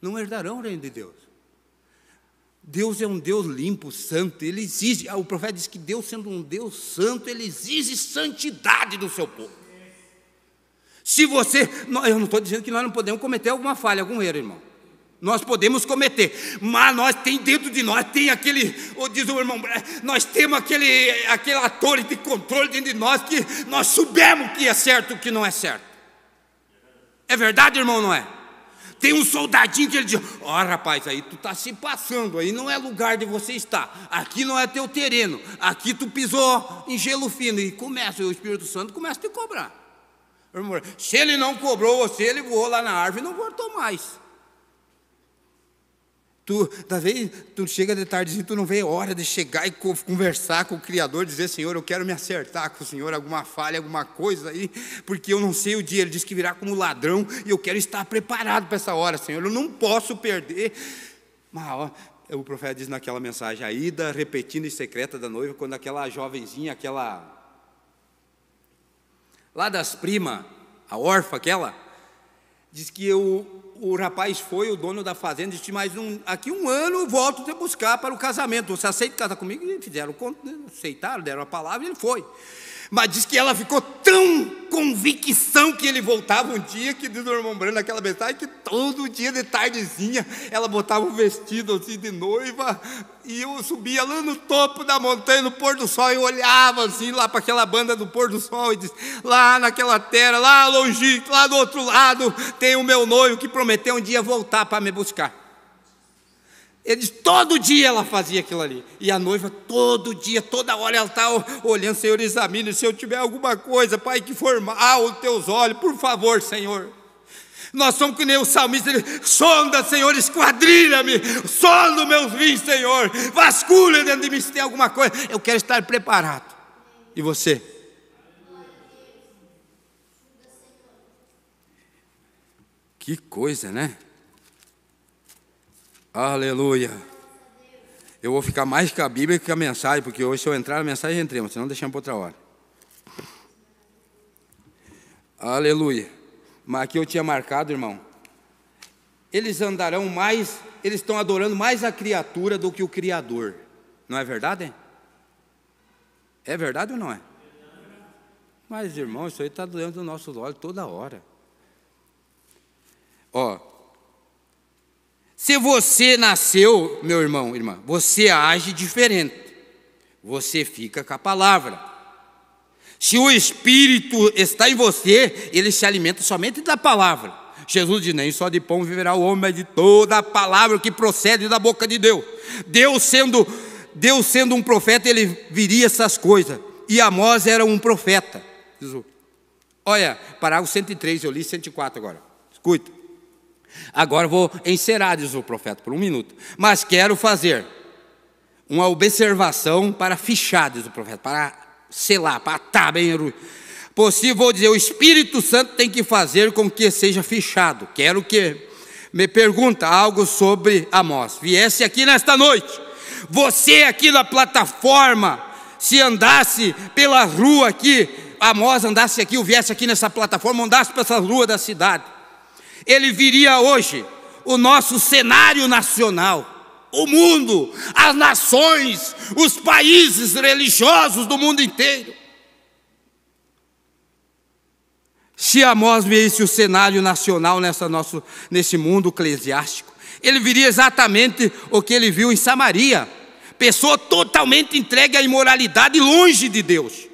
Não herdarão o reino de Deus. Deus é um Deus limpo, santo. Ele exige, o profeta diz que Deus, sendo um Deus santo, ele exige santidade do seu povo. Se você, eu não estou dizendo que nós não podemos cometer alguma falha, algum erro, irmão. Nós podemos cometer, mas nós tem dentro de nós, tem aquele, diz o irmão, nós temos aquele ator de controle dentro de nós, que nós soubemos o que é certo e o que não é certo. É verdade, irmão, não é? Tem um soldadinho que ele diz, rapaz, aí tu está se passando, aí não é lugar de você estar, aqui não é teu terreno, aqui tu pisou em gelo fino, e o Espírito Santo começa a te cobrar. Irmão, se ele não cobrou você, ele voou lá na árvore e não voltou mais. Tu chega de tardezinho, tu não vê hora de chegar e conversar com o Criador, dizer: Senhor, eu quero me acertar com o Senhor, alguma falha, alguma coisa aí, porque eu não sei o dia. Ele diz que virá como ladrão e eu quero estar preparado para essa hora, Senhor, eu não posso perder. Mas o profeta diz naquela mensagem: a ida repetida e secreta da noiva, quando aquela jovenzinha, lá das primas, a órfã aquela, diz que o rapaz foi, o dono da fazenda, disse: mas aqui um ano eu volto te buscar para o casamento, você aceita casar comigo? E fizeram, aceitaram, deram a palavra e ele foi. Mas diz que ela ficou tão convicção que ele voltava um dia, que diz o irmão Brando naquela mensagem, que todo dia de tardezinha ela botava um vestido assim de noiva e eu subia lá no topo da montanha, no pôr do sol, e olhava assim lá para aquela banda do pôr do sol e disse: lá naquela terra, lá longe, lá do outro lado, tem o meu noivo que prometeu um dia voltar para me buscar. Ele diz: todo dia ela fazia aquilo ali. E a noiva, todo dia, toda hora ela está olhando: Senhor, examine, se eu tiver alguma coisa, Pai, que for mal os teus olhos, por favor, Senhor. Nós somos que nem o salmista, ele: sonda, Senhor, esquadrilha-me, sonda meus rins, Senhor, vasculha dentro de mim se tem alguma coisa. Eu quero estar preparado. E você? Que coisa, né? Aleluia. Eu vou ficar mais com a Bíblia que com a mensagem, porque hoje, se eu entrar na mensagem, entremos, senão deixamos para outra hora. Aleluia. Mas aqui eu tinha marcado, irmão: eles andarão mais, eles estão adorando mais a criatura do que o Criador. Não é verdade, hein? É verdade ou não é? Mas, irmão, isso aí está dentro do nosso olho toda hora. Se você nasceu, meu irmão, irmã, você age diferente. Você fica com a palavra. Se o Espírito está em você, ele se alimenta somente da palavra. Jesus diz: nem só de pão viverá o homem, mas de toda a palavra que procede da boca de Deus. Deus sendo um profeta, ele viria essas coisas. E Amós era um profeta. Olha, parágrafo 103, eu li 104 agora. Escuta. Agora vou encerrar, diz o profeta, por um minuto. Mas quero fazer uma observação para fichar, diz o profeta, para selar, para atar bem. Possível, vou dizer, o Espírito Santo tem que fazer com que seja fichado. Quero que me pergunta algo sobre Amós. Viesse aqui nesta noite, você aqui na plataforma, se andasse pela rua aqui, Amós andasse aqui, ou viesse aqui nessa plataforma, andasse por essa rua da cidade, ele viria hoje, o nosso cenário nacional, o mundo, as nações, os países religiosos do mundo inteiro. Se Amós visse o cenário nacional nesse mundo eclesiástico, ele viria exatamente o que ele viu em Samaria: pessoa totalmente entregue à imoralidade, longe de Deus.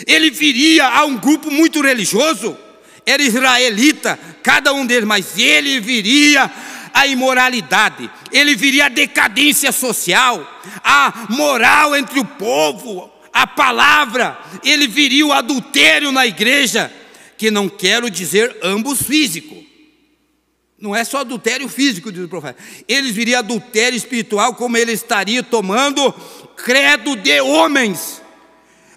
Ele viria a um grupo muito religioso, era israelita, cada um deles, mas ele viria a imoralidade, ele viria a decadência social, a moral entre o povo, a palavra, ele viria o adultério na igreja, que não quero dizer ambos físico, não é só adultério físico, diz o profeta, eles viriam adultério espiritual, como ele estaria tomando credo de homens,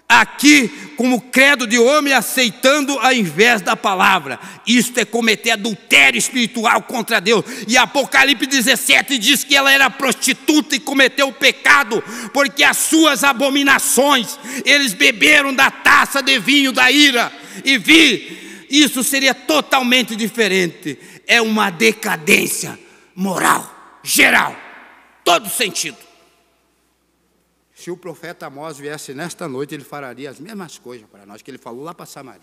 aqui como credo de homem, aceitando ao invés da palavra. Isto é cometer adultério espiritual contra Deus. E Apocalipse 17 diz que ela era prostituta e cometeu o pecado, porque as suas abominações, eles beberam da taça de vinho da ira. E isso seria totalmente diferente. É uma decadência moral, geral, todo sentido. Se o profeta Amós viesse nesta noite, ele faria as mesmas coisas para nós que ele falou lá para Samaria.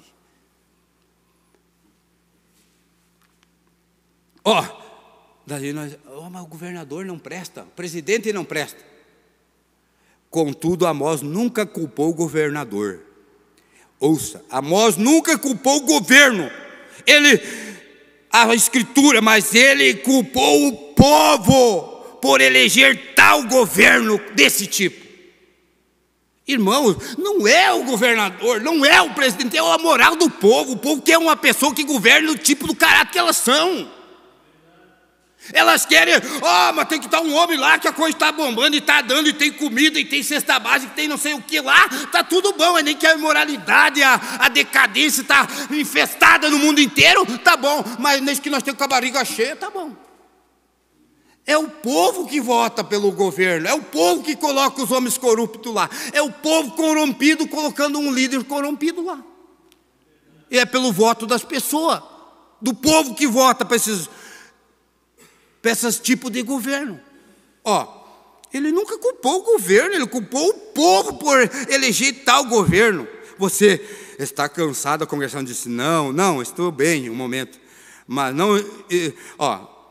Daí nós, mas o governador não presta, o presidente não presta. Contudo, Amós nunca culpou o governador. Ouça, Amós nunca culpou o governo. A escritura, mas ele culpou o povo por eleger tal governo desse tipo. Irmãos, não é o governador, não é o presidente, é a moral do povo. O povo quer uma pessoa que governe o tipo do caráter que elas são. Elas querem, mas tem que estar um homem lá que a coisa está bombando e está dando, e tem comida, e tem cesta básica, e tem não sei o que lá, está tudo bom, nem que a imoralidade, a decadência está infestada no mundo inteiro, tá bom, mas desde que nós temos com a barriga cheia, tá bom. É o povo que vota pelo governo, é o povo que coloca os homens corruptos lá, é o povo corrompido colocando um líder corrompido lá. E é pelo voto das pessoas, do povo que vota para esses tipos de governo. Ele nunca culpou o governo, ele culpou o povo por eleger tal governo. Você está cansado, a congregação disse, não, estou bem um momento, mas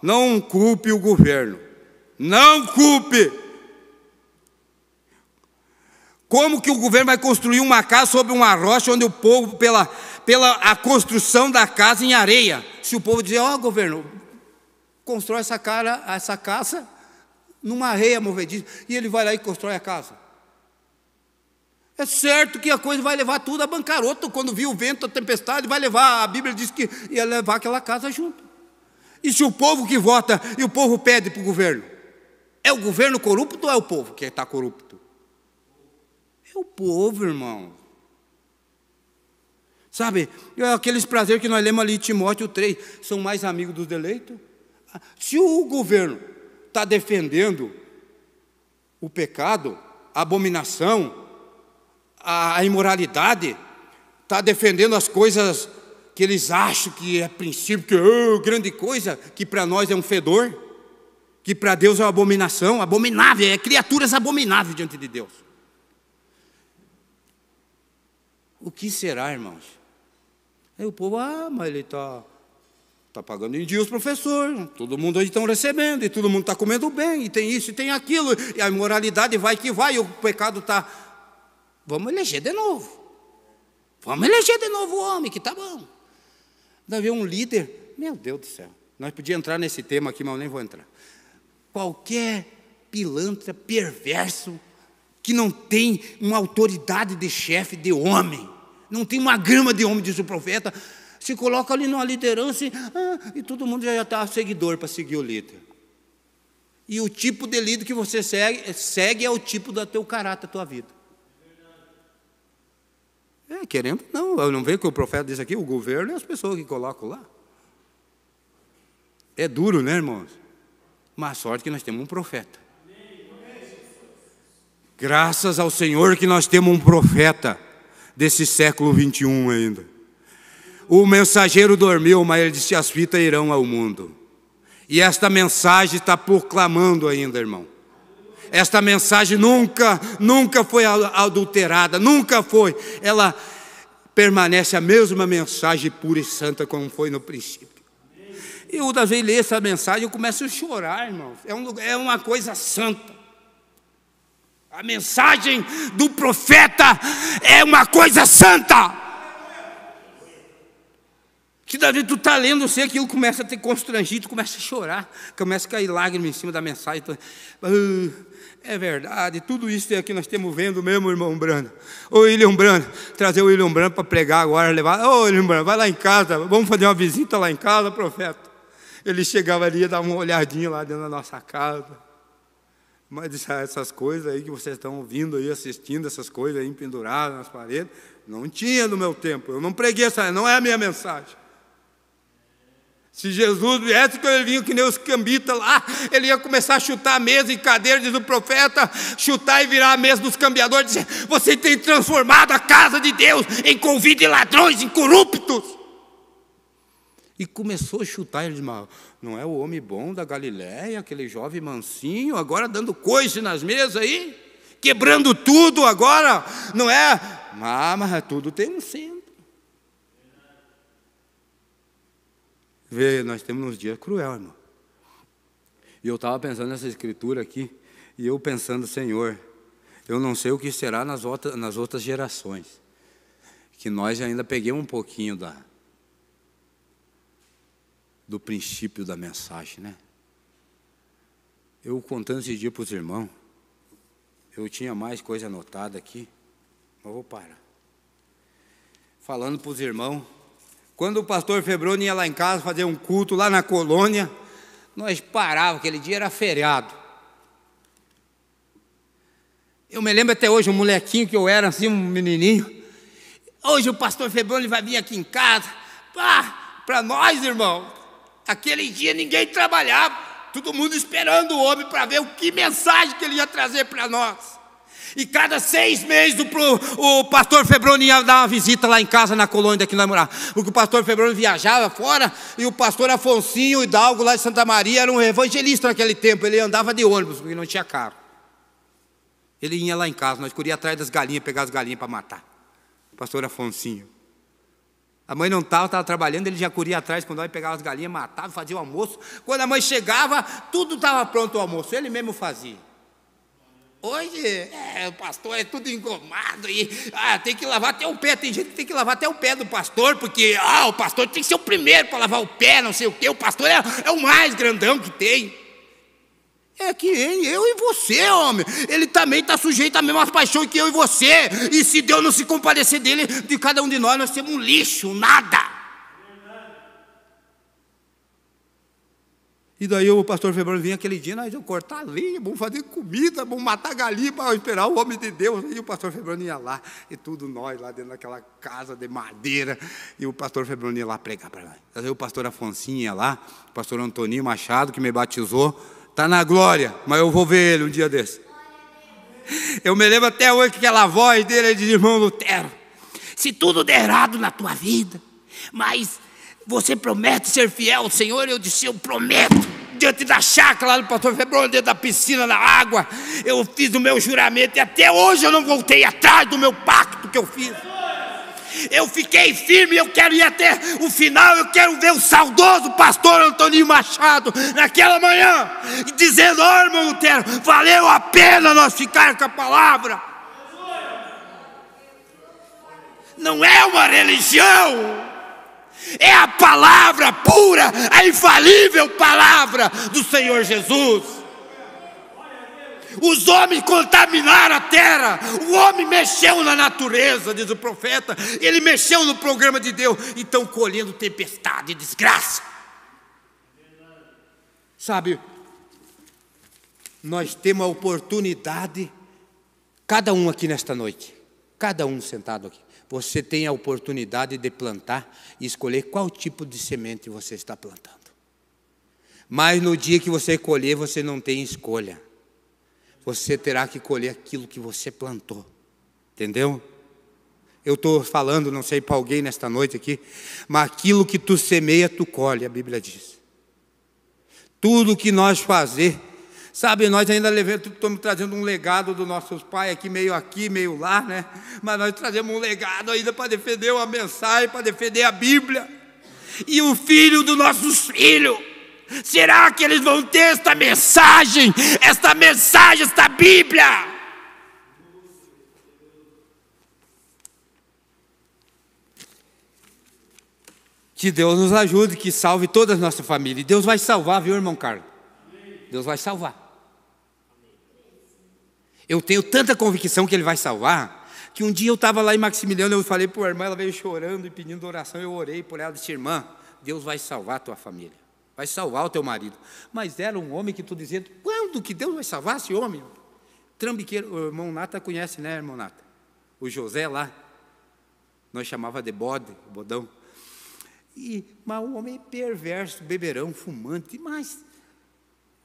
não culpe o governo, não culpe. Como que o governo vai construir uma casa sobre uma rocha, onde o povo, pela a construção da casa em areia, se o povo dizer, governo, constrói essa casa numa areia movediça, e ele vai lá e constrói a casa. É certo que a coisa vai levar tudo a bancarrota. Quando viu o vento, a tempestade, vai levar, a Bíblia diz que ia levar aquela casa junto. E se o povo que vota e o povo pede para o governo, é o governo corrupto ou é o povo que está corrupto? É o povo, irmão. Sabe, aqueles prazeres que nós lemos ali em Timóteo 3, são mais amigos dos eleitos. Se o governo está defendendo o pecado, a abominação, a imoralidade, está defendendo as coisas que eles acham que é princípio, que é grande coisa, que para nós é um fedor, que para Deus é uma abominação, abominável, é criaturas abomináveis diante de Deus. O que será, irmãos? Aí o povo, mas ele está pagando em dia os professores, todo mundo aí estão recebendo, e todo mundo está comendo bem, e tem isso, e tem aquilo, e a imoralidade vai que vai, e o pecado está... Vamos eleger de novo o homem, que está bom. Deve haver um líder, meu Deus do céu, nós podíamos entrar nesse tema aqui, mas eu nem vou entrar. Qualquer pilantra, perverso, que não tem uma autoridade de chefe, de homem, não tem uma grama de homem, diz o profeta, se coloca ali numa liderança e todo mundo já está seguidor para seguir o líder. E o tipo de líder que você segue é o tipo do teu caráter, da tua vida. Querendo, não, eu não vejo o que o profeta diz aqui, o governo é as pessoas que colocam lá. É duro, né, irmãos? Mas sorte que nós temos um profeta. Graças ao Senhor que nós temos um profeta desse século 21 ainda. O mensageiro dormiu, mas ele disse, as fitas irão ao mundo. E esta mensagem está proclamando ainda, irmão. Esta mensagem nunca foi adulterada, nunca foi. Ela permanece a mesma mensagem pura e santa como foi no princípio. Eu, às vezes, leio essa mensagem e eu começo a chorar, irmão. É uma coisa santa. A mensagem do profeta é uma coisa santa. Que daí tu está lendo, sei aquilo começa a ter constrangido, começa a chorar, começa a cair lágrimas em cima da mensagem. É verdade, tudo isso aqui nós estamos vendo mesmo, irmão Brando. Ô William Brando, trazer o William Brando para pregar agora, levar. Ô William Brando, vai lá em casa, vamos fazer uma visita lá em casa, profeta. Ele chegava ali e dava uma olhadinha lá dentro da nossa casa. Mas essas coisas aí que vocês estão ouvindo aí, assistindo, essas coisas aí penduradas nas paredes, não tinha no meu tempo. Eu não preguei não é a minha mensagem. Se Jesus viesse, quando ele vinha que nem os cambitas lá, ele ia começar a chutar a mesa e cadeira, diz o profeta, chutar e virar a mesa dos cambiadores, dizer, você tem transformado a casa de Deus em convite de ladrões, em corruptos. E começou a chutar, ele disse, não é o homem bom da Galiléia, aquele jovem mansinho, agora dando coice nas mesas aí, quebrando tudo agora, não é? Mas tudo tem um centro. Vê, nós temos uns dias cruel, irmão. E eu estava pensando nessa escritura aqui, e eu pensando, Senhor, eu não sei o que será nas outras gerações, que nós ainda peguemos um pouquinho do princípio da mensagem, né? Eu contando esse dia para os irmãos, eu tinha mais coisa anotada aqui, mas vou parar. Falando para os irmãos, quando o pastor Febroni ia lá em casa fazer um culto lá na colônia, Nós parávamos, aquele dia era feriado. Eu me lembro até hoje, um molequinho que eu era, assim, um menininho. Hoje o pastor Febroni vai vir aqui em casa. Para nós, irmão, aquele dia ninguém trabalhava. Todo mundo esperando o homem para ver o que mensagem que ele ia trazer para nós. E cada 6 meses o pastor Febroni ia dar uma visita lá em casa, na colônia que nós morávamos. Porque o pastor Febroni viajava fora e o pastor Afonsinho Hidalgo lá de Santa Maria era um evangelista naquele tempo. Ele andava de ônibus, porque não tinha carro. Ele ia lá em casa, nós corríamos atrás das galinhas, pegar as galinhas para matar. O pastor Afonsinho. A mãe não estava trabalhando, ele já corria atrás, quando nós pegava as galinhas, matava, fazia o almoço. Quando a mãe chegava, tudo estava pronto o almoço, ele mesmo fazia. Hoje, o pastor é tudo engomado e tem que lavar até o pé. Tem gente que tem que lavar até o pé do pastor, porque o pastor tem que ser o primeiro para lavar o pé, não sei o quê. O pastor é o mais grandão que tem. É que eu e você, homem. Ele também está sujeito às mesmas paixões que eu e você. E se Deus não se compadecer dele, de cada um de nós, nós temos um lixo, um nada. E daí o pastor Febroni vinha aquele dia, nós vamos cortar lenha, vamos fazer comida, vamos matar galinha para esperar o homem de Deus. E o pastor Febroni ia lá, e tudo nós lá dentro daquela casa de madeira. E o pastor Febroni ia lá pregar para nós. Daí o pastor Afonsinho ia lá, o pastor Antoninho Machado, que me batizou, está na glória, mas eu vou ver ele um dia desse. Eu me lembro até hoje que aquela voz dele, ele diz: irmão Lutero, se tudo der errado na tua vida, mas você promete ser fiel ao Senhor? Eu disse: eu prometo. Diante da chácara lá do pastor Febroni, dentro da piscina, na água, eu fiz o meu juramento e até hoje eu não voltei atrás do meu pacto que eu fiz. Eu fiquei firme, eu quero ir até o final. Eu quero ver o saudoso pastor Antoninho Machado naquela manhã e dizendo: irmão Lutero, valeu a pena nós ficar com a palavra. Não é uma religião, é a palavra pura, a infalível palavra do Senhor Jesus. Os homens contaminaram a terra, o homem mexeu na natureza, diz o profeta, ele mexeu no programa de Deus, e estão colhendo tempestade e desgraça. Sabe, nós temos a oportunidade, cada um aqui nesta noite, cada um sentado aqui, você tem a oportunidade de plantar e escolher qual tipo de semente você está plantando. Mas no dia que você colher, você não tem escolha. Você terá que colher aquilo que você plantou. Entendeu? Eu estou falando, não sei para alguém nesta noite aqui, mas aquilo que tu semeia, tu colhe, a Bíblia diz. Tudo que nós fazer, sabe, nós ainda estamos trazendo um legado dos nossos pais aqui, meio lá, né? Mas nós trazemos um legado ainda para defender uma mensagem, para defender a Bíblia. E o filho dos nossos filhos, será que eles vão ter esta mensagem, esta Bíblia? Que Deus nos ajude, que salve toda a nossa família. E Deus vai salvar, viu, irmão Carlos? Deus vai salvar. Eu tenho tanta convicção que Ele vai salvar, que um dia eu estava lá em Maximiliano, eu falei para a irmã, ela veio chorando e pedindo oração, eu orei por ela, disse: irmã, Deus vai salvar a tua família, vai salvar o teu marido. Mas era um homem que tu dizendo: quando que Deus vai salvar esse homem? Trambiqueiro. O irmão Nata conhece, né, irmão Nata? O José lá, nós chamava de bode, bodão. Mas o homem é perverso, beberão, fumante. Mas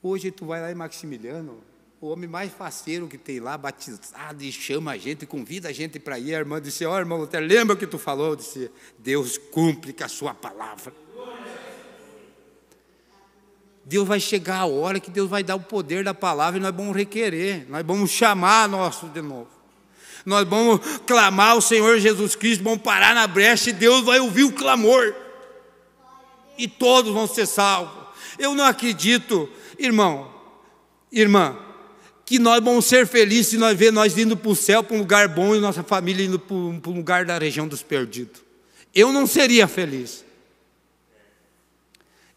hoje tu vai lá em Maximiliano, o homem mais faceiro que tem lá, batizado, e chama a gente, convida a gente para ir. A irmã disse: irmão Lutero, lembra o que tu falou? Eu disse: Deus cumpre com a sua palavra. Deus vai chegar a hora que Deus vai dar o poder da palavra e nós vamos requerer, nós vamos chamar nosso de novo. Nós vamos clamar ao Senhor Jesus Cristo, vamos parar na brecha e Deus vai ouvir o clamor. E todos vão ser salvos. Eu não acredito, irmão, irmã, que nós vamos ser felizes se nós ver nós indo para o céu, para um lugar bom, e nossa família indo para um lugar da região dos perdidos. Eu não seria feliz.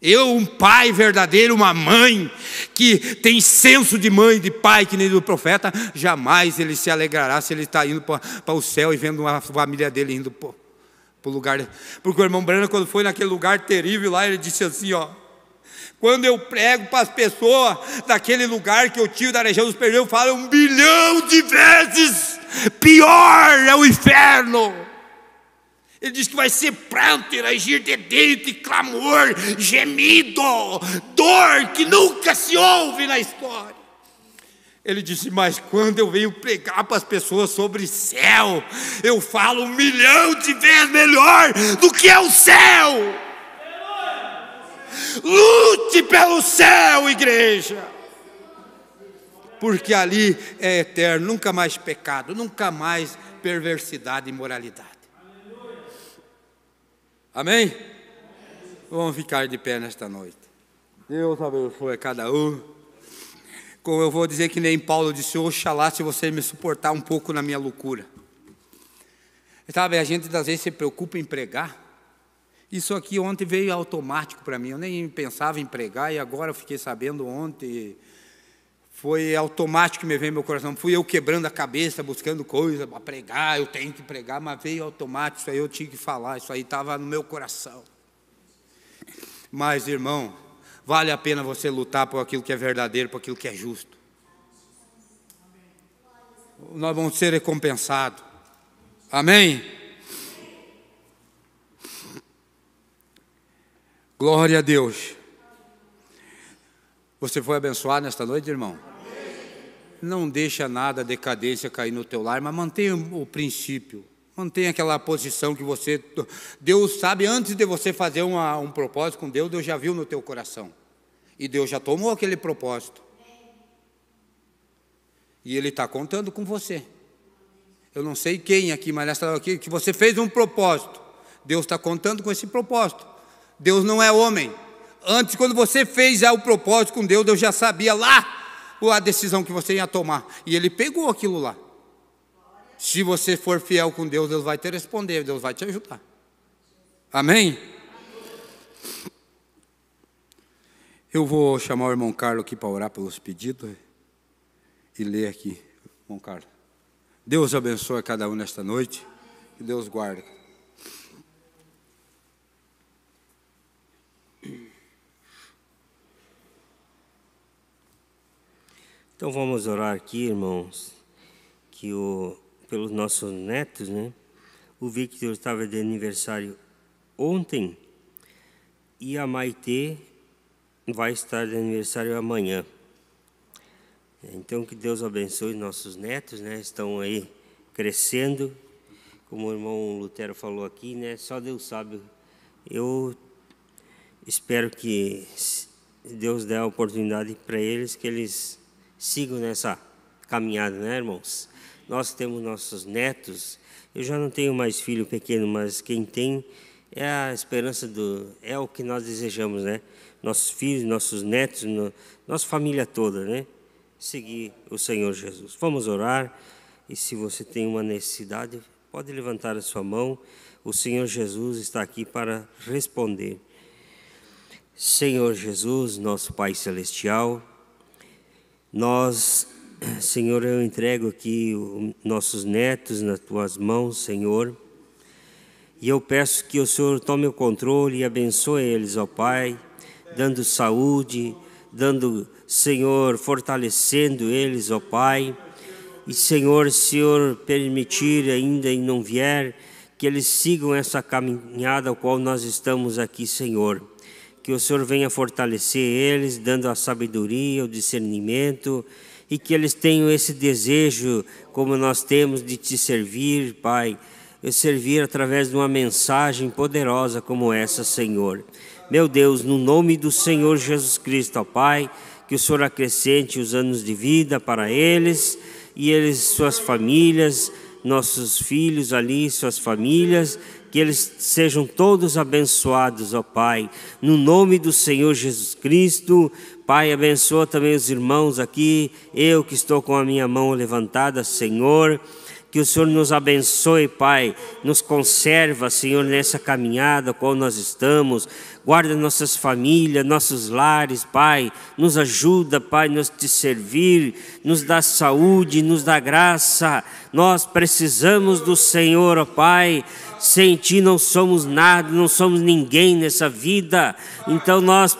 Eu, um pai verdadeiro, uma mãe que tem senso de mãe e de pai, que nem do profeta, jamais ele se alegrará se ele está indo para o céu e vendo a família dele indo para o lugar. Porque o irmão Brana, quando foi naquele lugar terrível lá, ele disse assim: Quando eu prego para as pessoas daquele lugar que eu tive da região dos Perdeu, eu falo 1 bilhão de vezes pior é o inferno. Ele diz que vai ser pranto, e ranger de dente, clamor, gemido, dor que nunca se ouve na história. Ele disse, mas quando eu venho pregar para as pessoas sobre céu, eu falo 1 milhão de vezes melhor do que é o céu. Lute pelo céu, igreja, porque ali é eterno, nunca mais pecado, nunca mais perversidade e imoralidade. Amém? Vamos ficar de pé nesta noite. Deus abençoe cada um. Como eu vou dizer que nem Paulo disse, oxalá se você me suportar um pouco na minha loucura. Sabe, a gente às vezes se preocupa em pregar. Isso aqui ontem veio automático para mim, eu nem pensava em pregar e agora eu fiquei sabendo ontem, foi automático que me veio no meu coração, fui eu quebrando a cabeça, buscando coisa para pregar, eu tenho que pregar, mas veio automático, isso aí eu tinha que falar, isso aí estava no meu coração. Mas, irmão, vale a pena você lutar por aquilo que é verdadeiro, por aquilo que é justo. Nós vamos ser recompensados. Amém? Glória a Deus. Você foi abençoado nesta noite, irmão? Não deixa nada, decadência cair no teu lar, mas mantenha o princípio. Mantenha aquela posição que você... Deus sabe, antes de você fazer um propósito com Deus, Deus já viu no teu coração. E Deus já tomou aquele propósito. E Ele está contando com você. Eu não sei quem aqui, mas nessa aqui, que você fez um propósito. Deus está contando com esse propósito. Deus não é homem. Antes, quando você fez o propósito com Deus, Deus já sabia lá a decisão que você ia tomar. E Ele pegou aquilo lá. Se você for fiel com Deus, Deus vai te responder, Deus vai te ajudar. Amém? Eu vou chamar o irmão Carlos aqui para orar pelos pedidos e ler aqui. Irmão Carlos. Deus abençoe cada um nesta noite. Que Deus guarde. Então vamos orar aqui, irmãos, que pelos nossos netos, né? O Victor estava de aniversário ontem e a Maitê vai estar de aniversário amanhã. Então que Deus abençoe nossos netos, né? Estão aí crescendo, como o irmão Lutero falou aqui, né? Só Deus sabe. Eu espero que Deus dê a oportunidade para eles, que eles sigam nessa caminhada, né, irmãos? Nós temos nossos netos. Eu já não tenho mais filho pequeno, mas quem tem é a esperança é o que nós desejamos, né? Nossos filhos, nossos netos, nossa família toda, né? Seguir o Senhor Jesus. Vamos orar. E se você tem uma necessidade, pode levantar a sua mão. O Senhor Jesus está aqui para responder. Senhor Jesus, nosso Pai Celestial, nós, Senhor, eu entrego aqui nossos netos nas Tuas mãos, Senhor, e eu peço que o Senhor tome o controle e abençoe eles, ó Pai, dando saúde, Senhor, fortalecendo eles, ó Pai, e Senhor, se o Senhor permitir ainda e não vier, que eles sigam essa caminhada ao qual nós estamos aqui, Senhor. Que o Senhor venha fortalecer eles, dando a sabedoria, o discernimento, e que eles tenham esse desejo, como nós temos, de Te servir, Pai, servir através de uma mensagem poderosa como essa, Senhor. Meu Deus, no nome do Senhor Jesus Cristo, ó Pai, que o Senhor acrescente os anos de vida para eles, e eles, suas famílias, nossos filhos ali, suas famílias, que eles sejam todos abençoados, ó Pai, no nome do Senhor Jesus Cristo. Pai, abençoa também os irmãos aqui, eu que estou com a minha mão levantada, Senhor, que o Senhor nos abençoe, Pai, nos conserva, Senhor, nessa caminhada qual nós estamos, guarda nossas famílias, nossos lares, Pai, nos ajuda, Pai, nos te servir, nos dá saúde, nos dá graça, nós precisamos do Senhor, ó Pai. Sem Ti não somos nada, não somos ninguém nessa vida, então nós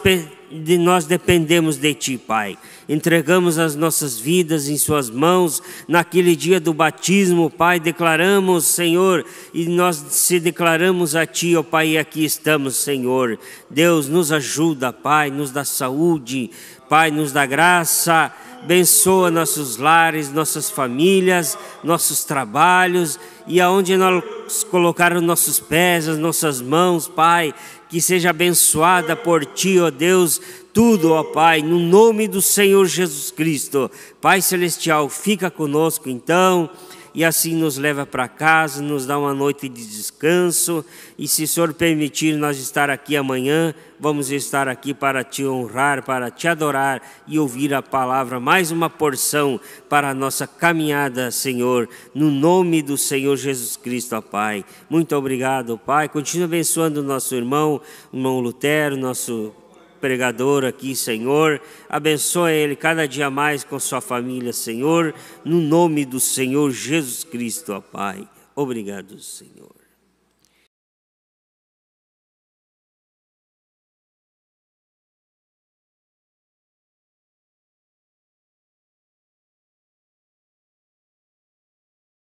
nós dependemos de Ti, Pai. Entregamos as nossas vidas em Suas mãos. Naquele dia do batismo, Pai, declaramos, Senhor, e nós se declaramos a Ti, ó Pai, e aqui estamos, Senhor. Deus, nos ajuda, Pai, nos dá saúde, Pai, nos dá graça. Abençoa nossos lares, nossas famílias, nossos trabalhos e aonde nós colocar os nossos pés, as nossas mãos, Pai, que seja abençoada por Ti, ó Deus, tudo, ó Pai, no nome do Senhor Jesus Cristo. Pai Celestial, fica conosco então, e assim nos leva para casa, nos dá uma noite de descanso, e se o Senhor permitir nós estar aqui amanhã, vamos estar aqui para Te honrar, para Te adorar e ouvir a palavra, mais uma porção para a nossa caminhada, Senhor, no nome do Senhor Jesus Cristo, ó Pai. Muito obrigado, Pai. Continua abençoando o nosso irmão Lutero, nosso pregador aqui, Senhor. Abençoa ele cada dia mais com sua família, Senhor, no nome do Senhor Jesus Cristo, ó Pai. Obrigado, Senhor.